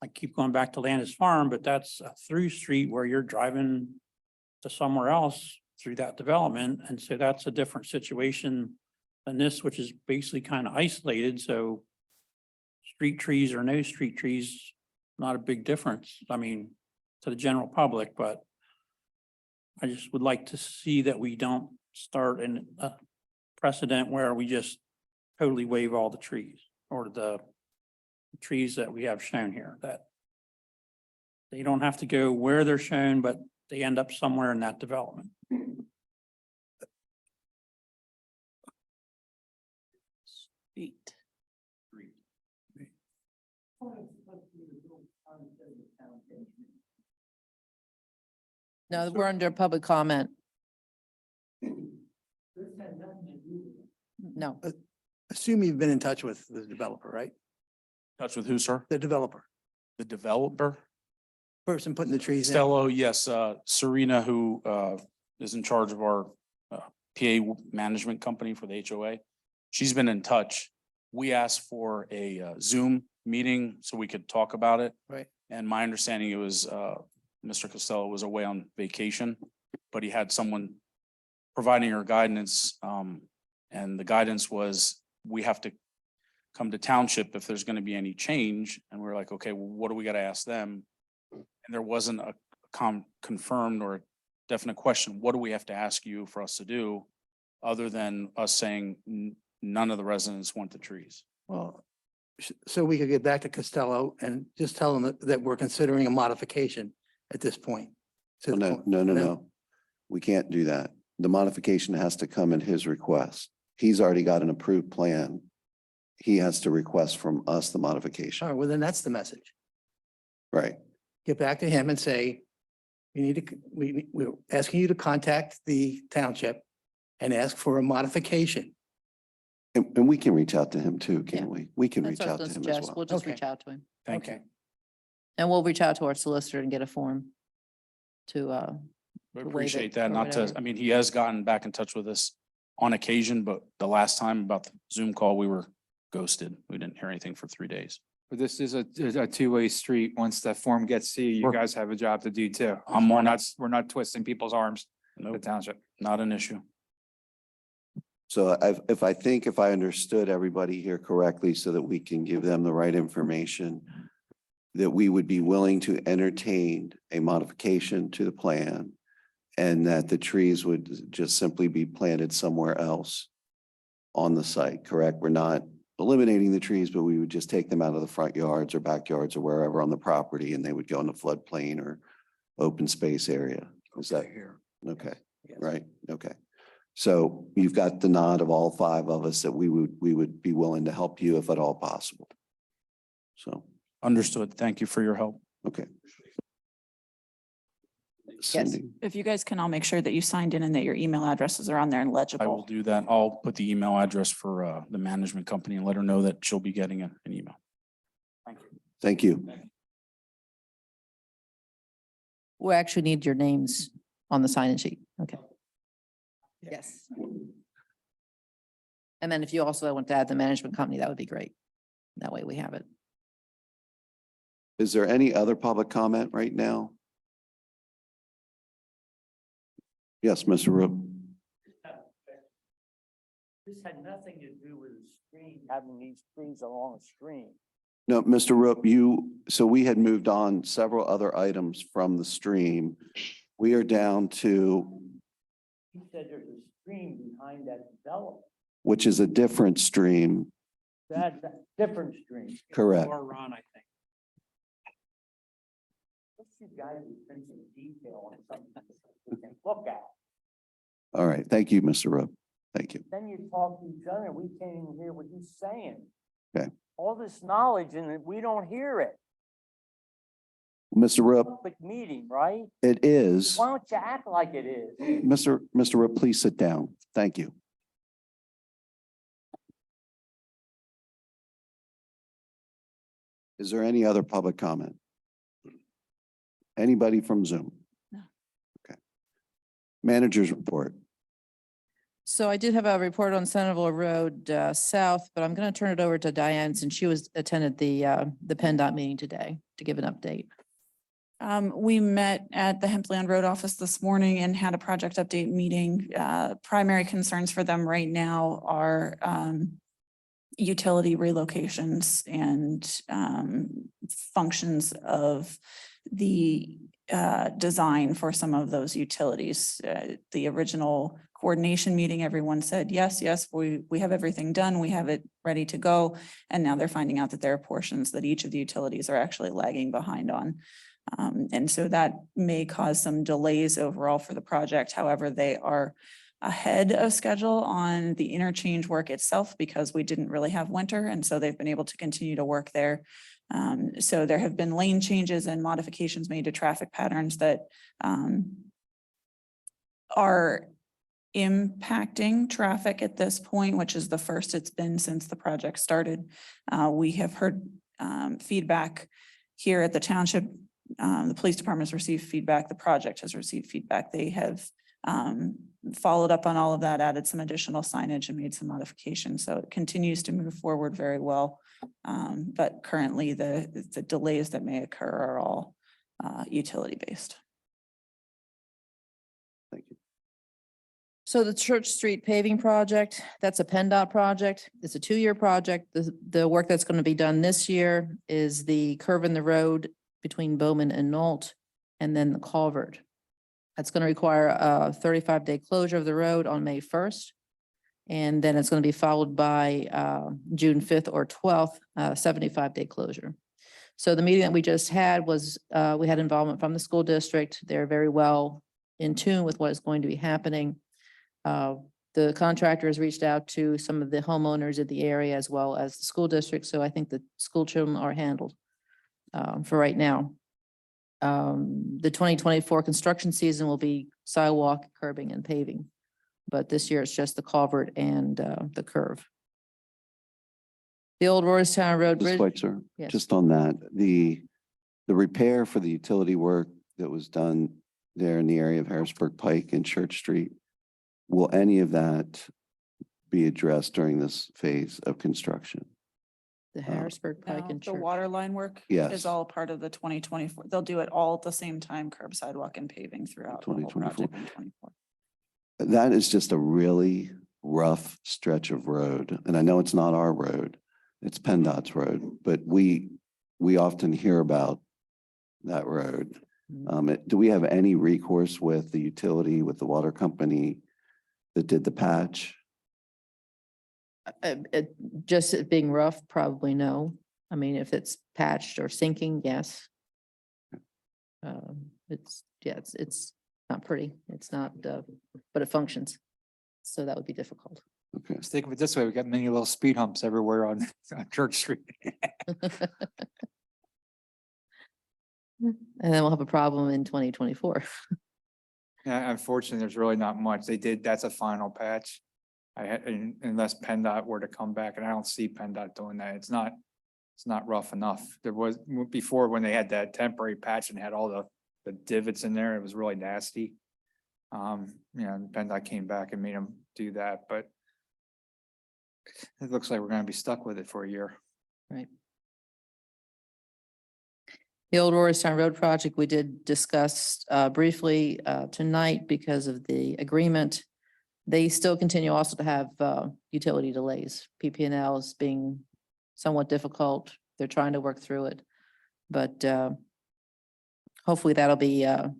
I keep going back to Landis Farm, but that's a through street where you're driving to somewhere else through that development. And so that's a different situation than this, which is basically kind of isolated. So street trees or no street trees, not a big difference. I mean, to the general public, but I just would like to see that we don't start in a precedent where we just totally waive all the trees or the trees that we have shown here, that they don't have to go where they're shown, but they end up somewhere in that development. Street. No, we're under public comment. No, Assume you've been in touch with the developer, right? Touch with who, sir? The developer, The developer? person putting the trees in. Stello, yes, Serena, who is in charge of our PA management company for the HOA. She's been in touch. We asked for a Zoom meeting so we could talk about it. Right. And my understanding, it was Mr. Costello was away on vacation, but he had someone providing her guidance. And the guidance was, we have to come to township if there's gonna be any change. And we're like, okay, well, what do we gotta ask them? And there wasn't a confirmed or definite question. What do we have to ask you for us to do? Other than us saying none of the residents want the trees. Well, so we could get back to Costello and just tell them that we're considering a modification at this point. To the No, point. no. We can't do that. The modification has to come in his request. He's already got an approved plan. He has to request from us the All modification. right, well, then that's the message. Right. Get back to him and say, you need to, we're asking you to contact the township and ask for a modification. And we can reach out to him too, Yeah. can't we? We can that's reach what I out was to gonna him as suggest. well. We'll just Okay. reach out to him. Thank you. Okay. And we'll reach out to our solicitor and get a form to, We to waive it appreciate that. or Not to, whatever. I mean, he has gotten back in touch with us on occasion, but the last time about the Zoom call, we were ghosted. We didn't hear anything for 3 days. But this is a two-way street. Once that form gets to you, you Sure. guys have a job to do too. I'm We're on not, it. we're not twisting people's arms, the Nope, township. not an issue. So if I understood everybody here correctly, so that we can give them the right information, that we would be willing to entertain a modification to the plan and that the trees would just simply be planted somewhere else on the site, correct? We're not eliminating the trees, but we would just take them out of the front yards or backyards or wherever on the property and they would go in the floodplain or open space area. Is that here? okay? Yes. Right, okay. So you've got the nod of all five of us that we would be willing to help you if at all possible. So, Understood. Thank you for your help. okay. Cindy, If you guys can all make sure that you signed in and that your email addresses are on there and I will legible. do that. I'll put the email address for the management company and let her know that she'll be getting an email. Thank you. thank you. We actually need your names on the sign-in sheet. Okay. Yes. And then if you also want to add the management company, that would be great. That way we have it. Is there any other public comment right now? Yes, Mr. Roop. This had nothing to do with the stream, having these trees along a stream. No, Mr. Roop, so we had moved on several other items from the stream. We are down to, He said there's a stream behind that development. which is a different stream, That's a different stream. correct? Or Ron, I think. Let's you guys bring some detail on something we can look at. All right, thank you, Mr. Roop. Thank you. Then you talk to each other, we can't even hear what he's saying. Okay. All this knowledge and we don't hear it. Mr. Roop, Public meeting, right? it is. Why don't you act like it is? Mr. Roop, please sit down. Thank you. Is there any other public comment? Anybody from Zoom? No. Okay. Managers report. So I did have a report on Centerville Road South, but I'm going to turn it over to Diane since she attended the PennDOT meeting today to give an update. We met at the Hempfield Road office this morning and had a project update meeting. Primary concerns for them right now are utility relocations and functions of the design for some of those utilities. The original coordination meeting, everyone said, yes, we have everything done. We have it ready to go. And now they're finding out that there are portions that each of the utilities are actually lagging behind on. And so that may cause some delays overall for the project. However, they are ahead of schedule on the interchange work itself because we didn't really have winter. And so they've been able to continue to work there. So there have been lane changes and modifications made to traffic patterns that are impacting traffic at this point, which is the first it's been since the project started. We have heard feedback here at the township. The police department has received feedback. The project has received feedback. They have followed up on all of that, added some additional signage and made some modifications. So it continues to move forward very well. But currently the delays that may occur are all utility based. Thank you. So the Church Street paving project, that's a PennDOT project. It's a 2-year project. The work that's going to be done this year is the curve in the road between Bowman and Nault, and then the culvert. That's going to require a 35-day closure of the road on May 1st. And then it's going to be followed by June 5th or 12th, 75-day closure. So the meeting that we just had was, we had involvement from the school district. They're very well in tune with what is going to be happening. The contractor has reached out to some of the homeowners in the area as well as the school district. So I think the school children are handled for right now. The 2024 construction season will be sidewalk, curbing and paving. But this year it's just the culvert and the curve. The old Roystown Road Just Bridge. wait, sir. Yes. Just on that, the repair for the utility work that was done there in the area of Harrisburg Pike and Church Street, will any of that be addressed during this phase of construction? The Harrisburg Pike No, and the Church. water line work Yes. is all part of the 2024. They'll do it all at the same time, curb, sidewalk and paving throughout the whole 2024. project in 24. That is just a really rough stretch of road. And I know it's not our road, it's PennDOT's road, but we often hear about that road. Do we have any recourse with the utility, with the water company that did the patch? Just it being rough, probably no. I mean, if it's patched or sinking, yes. It's not pretty. It's not, but it functions. So that would be difficult. Okay. Let's think of it this way. We got many little speed humps everywhere on Church Street. And then we'll have a problem in 2024. Yeah, unfortunately, there's really not much. That's a final patch. Unless PennDOT were to come back, and I don't see PennDOT doing that. It's not rough enough. There was before when they had that temporary patch and had all the divots in there, it was really nasty. And PennDOT came back and made them do that, but it looks like we're gonna be stuck with it for a year. Right. The old Roystown Road project, we did discuss briefly tonight because of the agreement. They still continue also to have utility delays, PP&Ls being somewhat difficult. They're trying to work through it. But hopefully that'll be a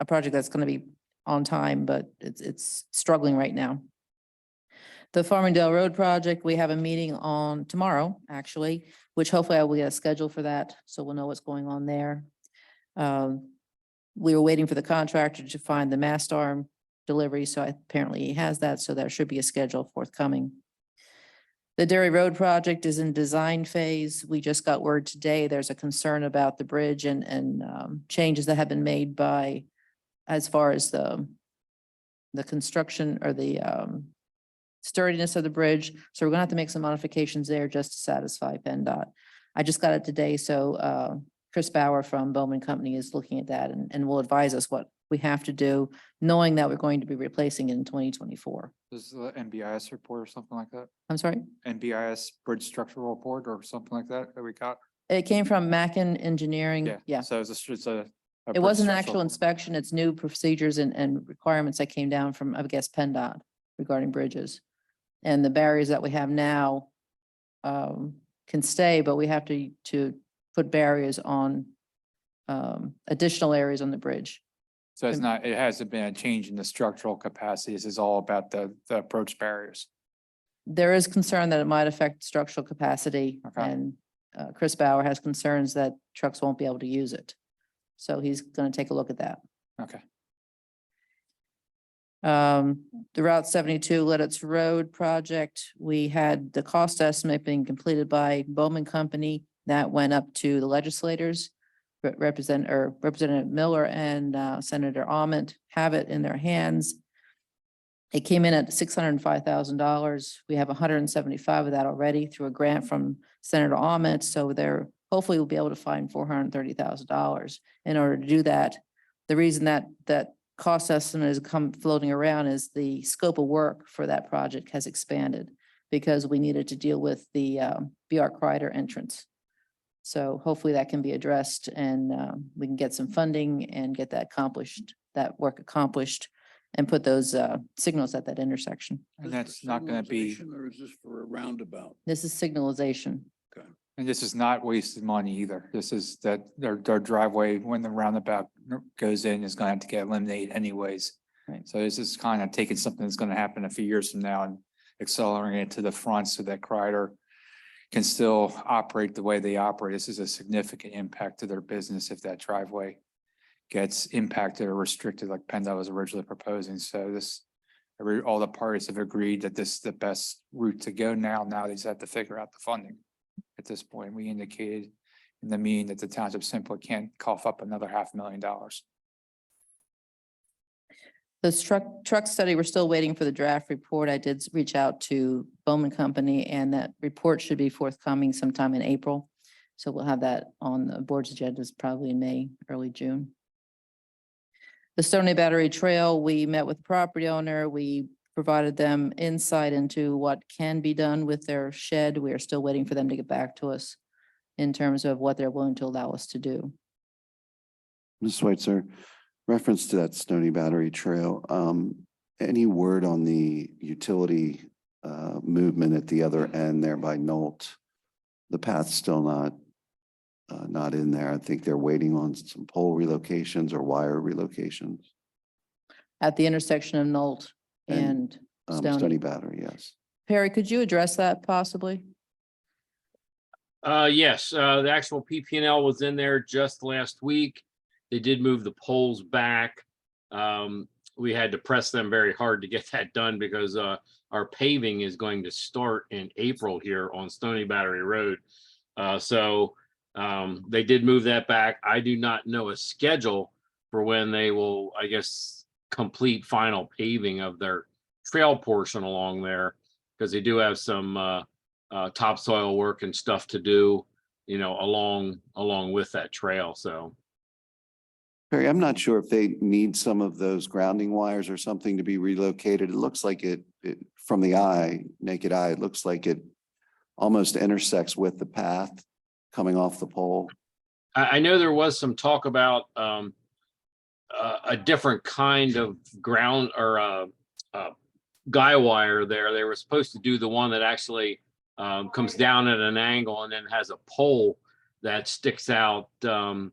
project that's going to be on time, but it's struggling right now. The Farmingdale Road project, we have a meeting on tomorrow, actually, which hopefully I will get a schedule for that, so we'll know what's going on there. We were waiting for the contractor to find the mast arm delivery, so apparently he has that, so there should be a schedule forthcoming. The Dairy Road project is in design phase. We just got word today, there's a concern about the bridge and changes that have been made by, as far as the construction or the sturdiness of the bridge. So we're gonna have to make some modifications there just to satisfy PennDOT. I just got it today, so Chris Bauer from Bowman Company is looking at that and will advise us what we have to do, knowing that we're going to be replacing it in 2024. This is the NBIS report or something like that? I'm sorry? NBIS Bridge Structural Report or something like that we got? It came from Mackin Engineering. Yeah. So it's a. It wasn't an actual inspection. It's new procedures and requirements that came down from, I guess, PennDOT regarding bridges. And the barriers that we have now can stay, but we have to put barriers on additional areas on the bridge. So it's not, it hasn't been a change in the structural capacity. This is all about the approach barriers. There is concern that it might affect structural capacity, Okay. and Chris Bauer has concerns that trucks won't be able to use it. So he's going to take a look at that. Okay. The Route 72 Lidditz Road project, we had the cost estimate being completed by Bowman Company. That went up to the legislators. Representative Miller and Senator Ament have it in their hands. It came in at $605,000. We have 175 of that already through a grant from Senator Ament. So they're hopefully we'll be able to find $430,000 in order to do that. The reason that cost estimate has come floating around is the scope of work for that project has expanded because we needed to deal with the BR Kreider entrance. So hopefully that can be addressed and we can get some funding and get that work accomplished and put those signals at that intersection. And that's not going to be, Signalization, or is this for a roundabout? This is signalization. and this is not wasted money either. This is that their driveway, when the roundabout goes in, is going to have to get eliminated anyways. Right. So this is kind of taking something that's going to happen a few years from now and accelerating it to the front so that Kreider can still operate the way they operate. This is a significant impact to their business if that driveway gets impacted or restricted like PennDOT was originally proposing. So all the parties have agreed that this is the best route to go now. Now they just have to figure out the funding. At this point, we indicated in the meeting that the township simply can't cough up another $500,000. This truck study, we're still waiting for the draft report. I did reach out to Bowman Company and that report should be forthcoming sometime in April. So we'll have that on the board's agendas probably in May, early June. The Stony Battery Trail, we met with the property owner. We provided them insight into what can be done with their shed. We are still waiting for them to get back to us in terms of what they're willing to allow us to do. Ms. Schweitzer, reference to that Stony Battery Trail, any word on the utility movement at the other end there by Nolt? The path's still not in there. I think they're waiting on some pole relocations or wire relocations. At the intersection of Nolt and Stony Stony. Battery, yes. Perry, could you address that possibly? Yes, the actual PP&L was in there just last week. They did move the poles back. We had to press them very hard to get that done because our paving is going to start in April here on Stony Battery Road. So they did move that back. I do not know a schedule for when they will, I guess, complete final paving of their trail portion along there, because they do have some topsoil work and stuff to do, you know, along with that trail. So Perry, I'm not sure if they need some of those grounding wires or something to be relocated. It looks like it from the naked eye, it looks like it almost intersects with the path coming off the pole. I know there was some talk about a different kind of ground or guy wire there. They were supposed to do the one that actually comes down at an angle and then has a pole that sticks out to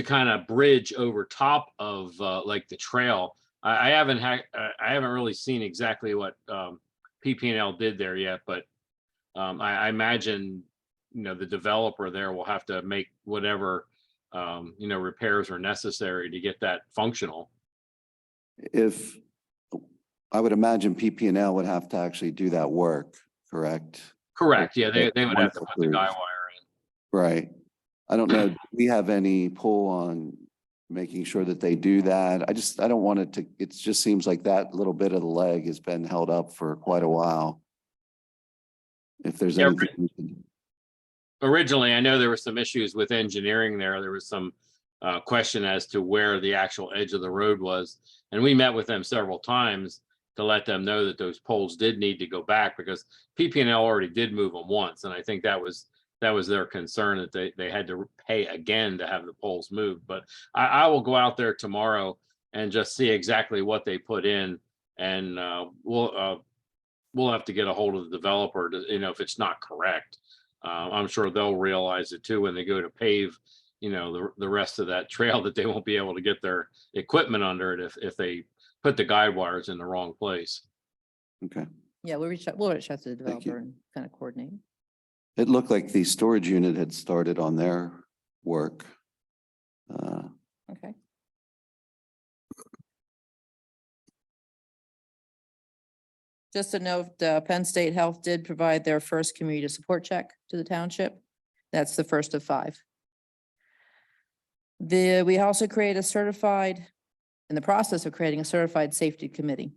kind of bridge over top of like the trail. I haven't really seen exactly what PP&L did there yet, but I imagine, you know, the developer there will have to make whatever you know, repairs are necessary to get that functional. If I would imagine PP&L would have to actually do that work, correct? Correct. Yeah, they would have to put the guy wire in. Right. I don't know. Do we have any pull on making sure that they do that? I don't want it to, it just seems like that little bit of the leg has been held up for quite a while. If there's Yeah, anything we can do. Originally, I know there were some issues with engineering there. There was some question as to where the actual edge of the road was. And we met with them several times to let them know that those poles did need to go back because PP&L already did move them once. And I think that was their concern, that they had to pay again to have the poles moved. But I will go out there tomorrow and just see exactly what they put in. And we'll have to get a hold of the developer to, if it's not correct. I'm sure they'll realize it too when they go to pave, the rest of that trail, that they won't be able to get their equipment under it if they put the guide wires in the wrong place. Okay. Yeah, we'll reach out to the Thank you. developer and kind of coordinate. It looked like the storage unit had started on their work. Okay. Just to note, Penn State Health did provide their first community support check to the township. That's the first of 5. We also create in the process of creating a certified safety committee.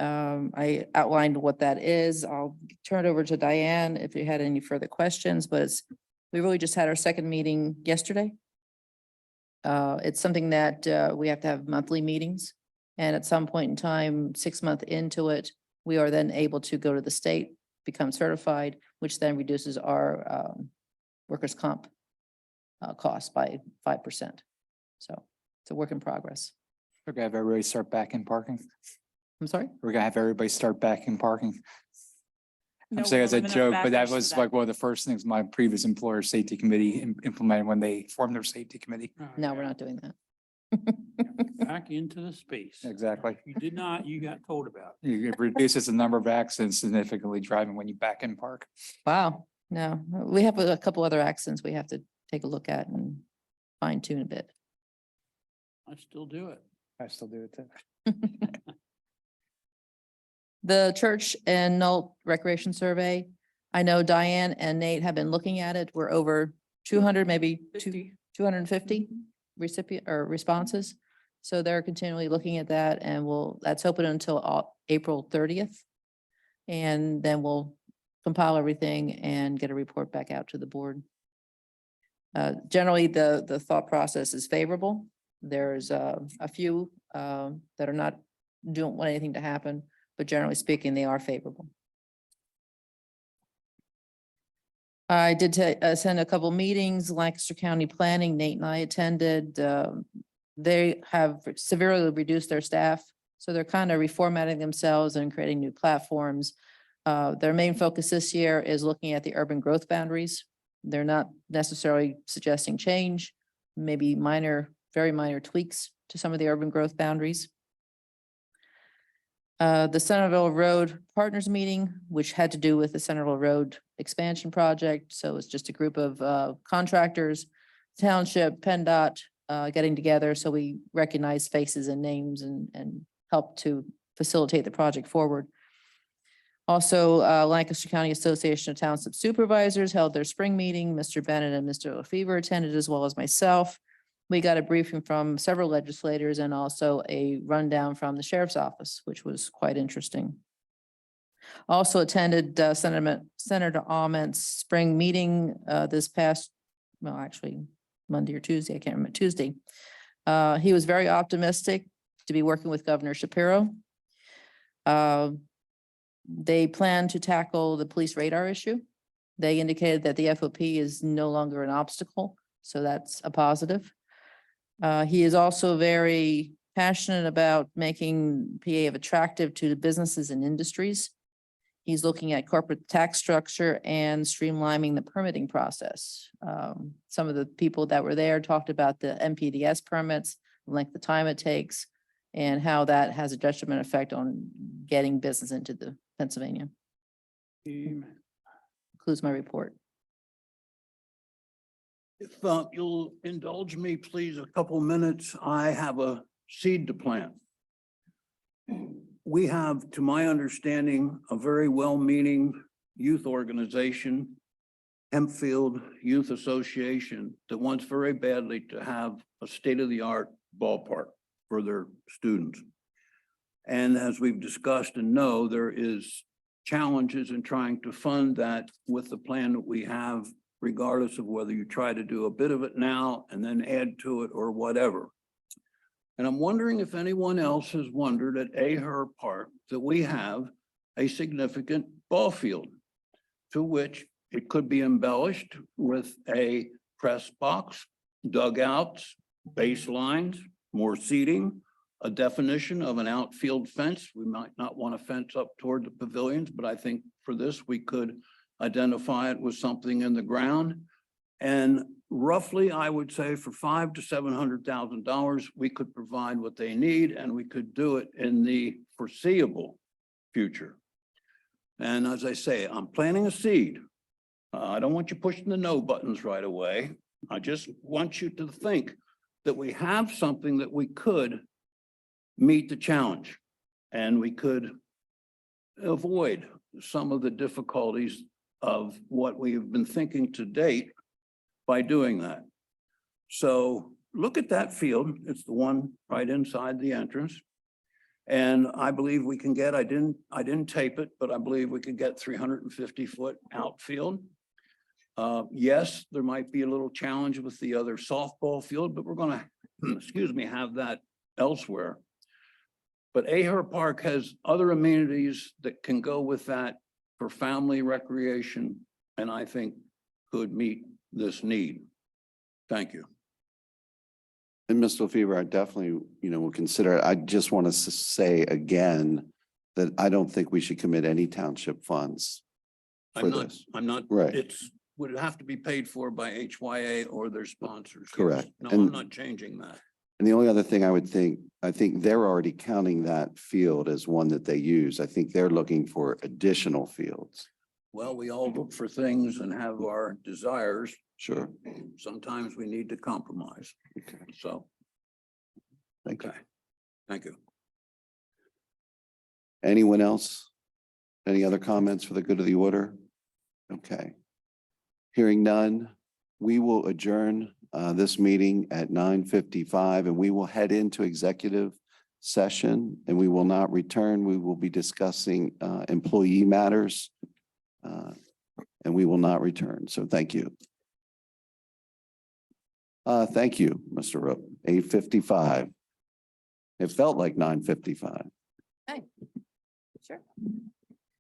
I outlined what that is. I'll turn it over to Diane if you had any further questions, but we really just had our second meeting yesterday. It's something that we have to have monthly meetings. And at some point in time, 6 months into it, we are then able to go to the state, become certified, which then reduces our workers' comp cost by 5%. So it's a work in progress. We're gonna have everybody start back in parking. I'm sorry? We're gonna have everybody start back in parking. No, I'm saying we're as a limiting joke, but that factors to was that. like one of the first things my previous employer safety committee implemented when they formed their safety committee. No, we're not doing that. Back into the space. Exactly. You did not, you got told about. It reduces the number of accidents significantly driving when you back in park. Wow, no, we have a couple other accents we have to take a look at and fine tune a bit. I still do it. I still do it too. The church and Knoll Recreation Survey. I know Diane and Nate have been looking at it. We're over 200, maybe 250 recipient or responses. So they're continually looking at that, and that's open until April 30th. And then we'll compile everything and get a report back out to the board. Generally, the thought process is favorable. There's a few that don't want anything to happen, but generally speaking, they are favorable. I did send a couple meetings, Lancaster County Planning, Nate and I attended. They have severely reduced their staff, so they're kind of reformatting themselves and creating new platforms. Their main focus this year is looking at the urban growth boundaries. They're not necessarily suggesting change, maybe very minor tweaks to some of the urban growth boundaries. The Centerville Road Partners Meeting, which had to do with the Centerville Road expansion project. So it's just a group of contractors, township, PennDOT, getting together. So we recognize faces and names and help to facilitate the project forward. Also, Lancaster County Association of Township Supervisors held their spring meeting. Mr. Bennett and Mr. Lefevre attended, as well as myself. We got a briefing from several legislators and also a rundown from the sheriff's office, which was quite interesting. Also attended Senator Ahmed's spring meeting this past, well, actually Monday or Tuesday, I can't remember, Tuesday. He was very optimistic to be working with Governor Shapiro. They plan to tackle the police radar issue. They indicated that the FOP is no longer an obstacle, so that's a positive. He is also very passionate about making PA attractive to the businesses and industries. He's looking at corporate tax structure and streamlining the permitting process. Some of the people that were there talked about the MPDS permits, the length of time it takes, and how that has a detriment effect on getting business into the Pennsylvania. Concludes my report. If you'll indulge me, please, a couple minutes, I have a seed to plant. We have, to my understanding, a very well-meaning youth organization, Hempfield Youth Association, that wants very badly to have a state-of-the-art ballpark for their students. And as we've discussed and know, there is challenges in trying to fund that with the plan that we have regardless of whether you try to do a bit of it now and then add to it or whatever. And I'm wondering if anyone else has wondered at Aher Park that we have a significant ball field to which it could be embellished with a press box, dugouts, baselines, more seating, a definition of an outfield fence. We might not want a fence up toward the pavilions, but I think for this, we could identify it with something in the ground. And roughly, I would say for $500,000 to $700,000, we could provide what they need, and we could do it in the foreseeable future. And as I say, I'm planting a seed. I don't want you pushing the no buttons right away. I just want you to think that we have something that we could meet the challenge, and we could avoid some of the difficulties of what we have been thinking to date by doing that. So look at that field. It's the one right inside the entrance. And I believe we can get, I didn't tape it, but I believe we could get 350-foot outfield. Yes, there might be a little challenge with the other softball field, but we're gonna, excuse me, have that elsewhere. But Aher Park has other amenities that can go with that for family recreation, and I think could meet this need. Thank you. And Mr. LaFever, I definitely, will consider it. I just want to say again that I don't think we should commit any township funds for this. I'm not, Right. would it have to be paid for by HYA or their sponsors? Yes. Correct. No, And- I'm not changing that. And the only other thing I think they're already counting that field as one that they use. I think they're looking for additional fields. Well, we all look for things and have our desires. Sure. Sometimes we need to compromise. Okay. So, Thank you. okay. Thank you. Anyone else? Any other comments for the good of the order? Okay. Hearing none, we will adjourn this meeting at 9:55, and we will head into executive session, and we will not return. We will be discussing employee matters, and we will not return. So thank you. Thank you, Mr. Rook. 8:55. It felt like 9:55. Sure.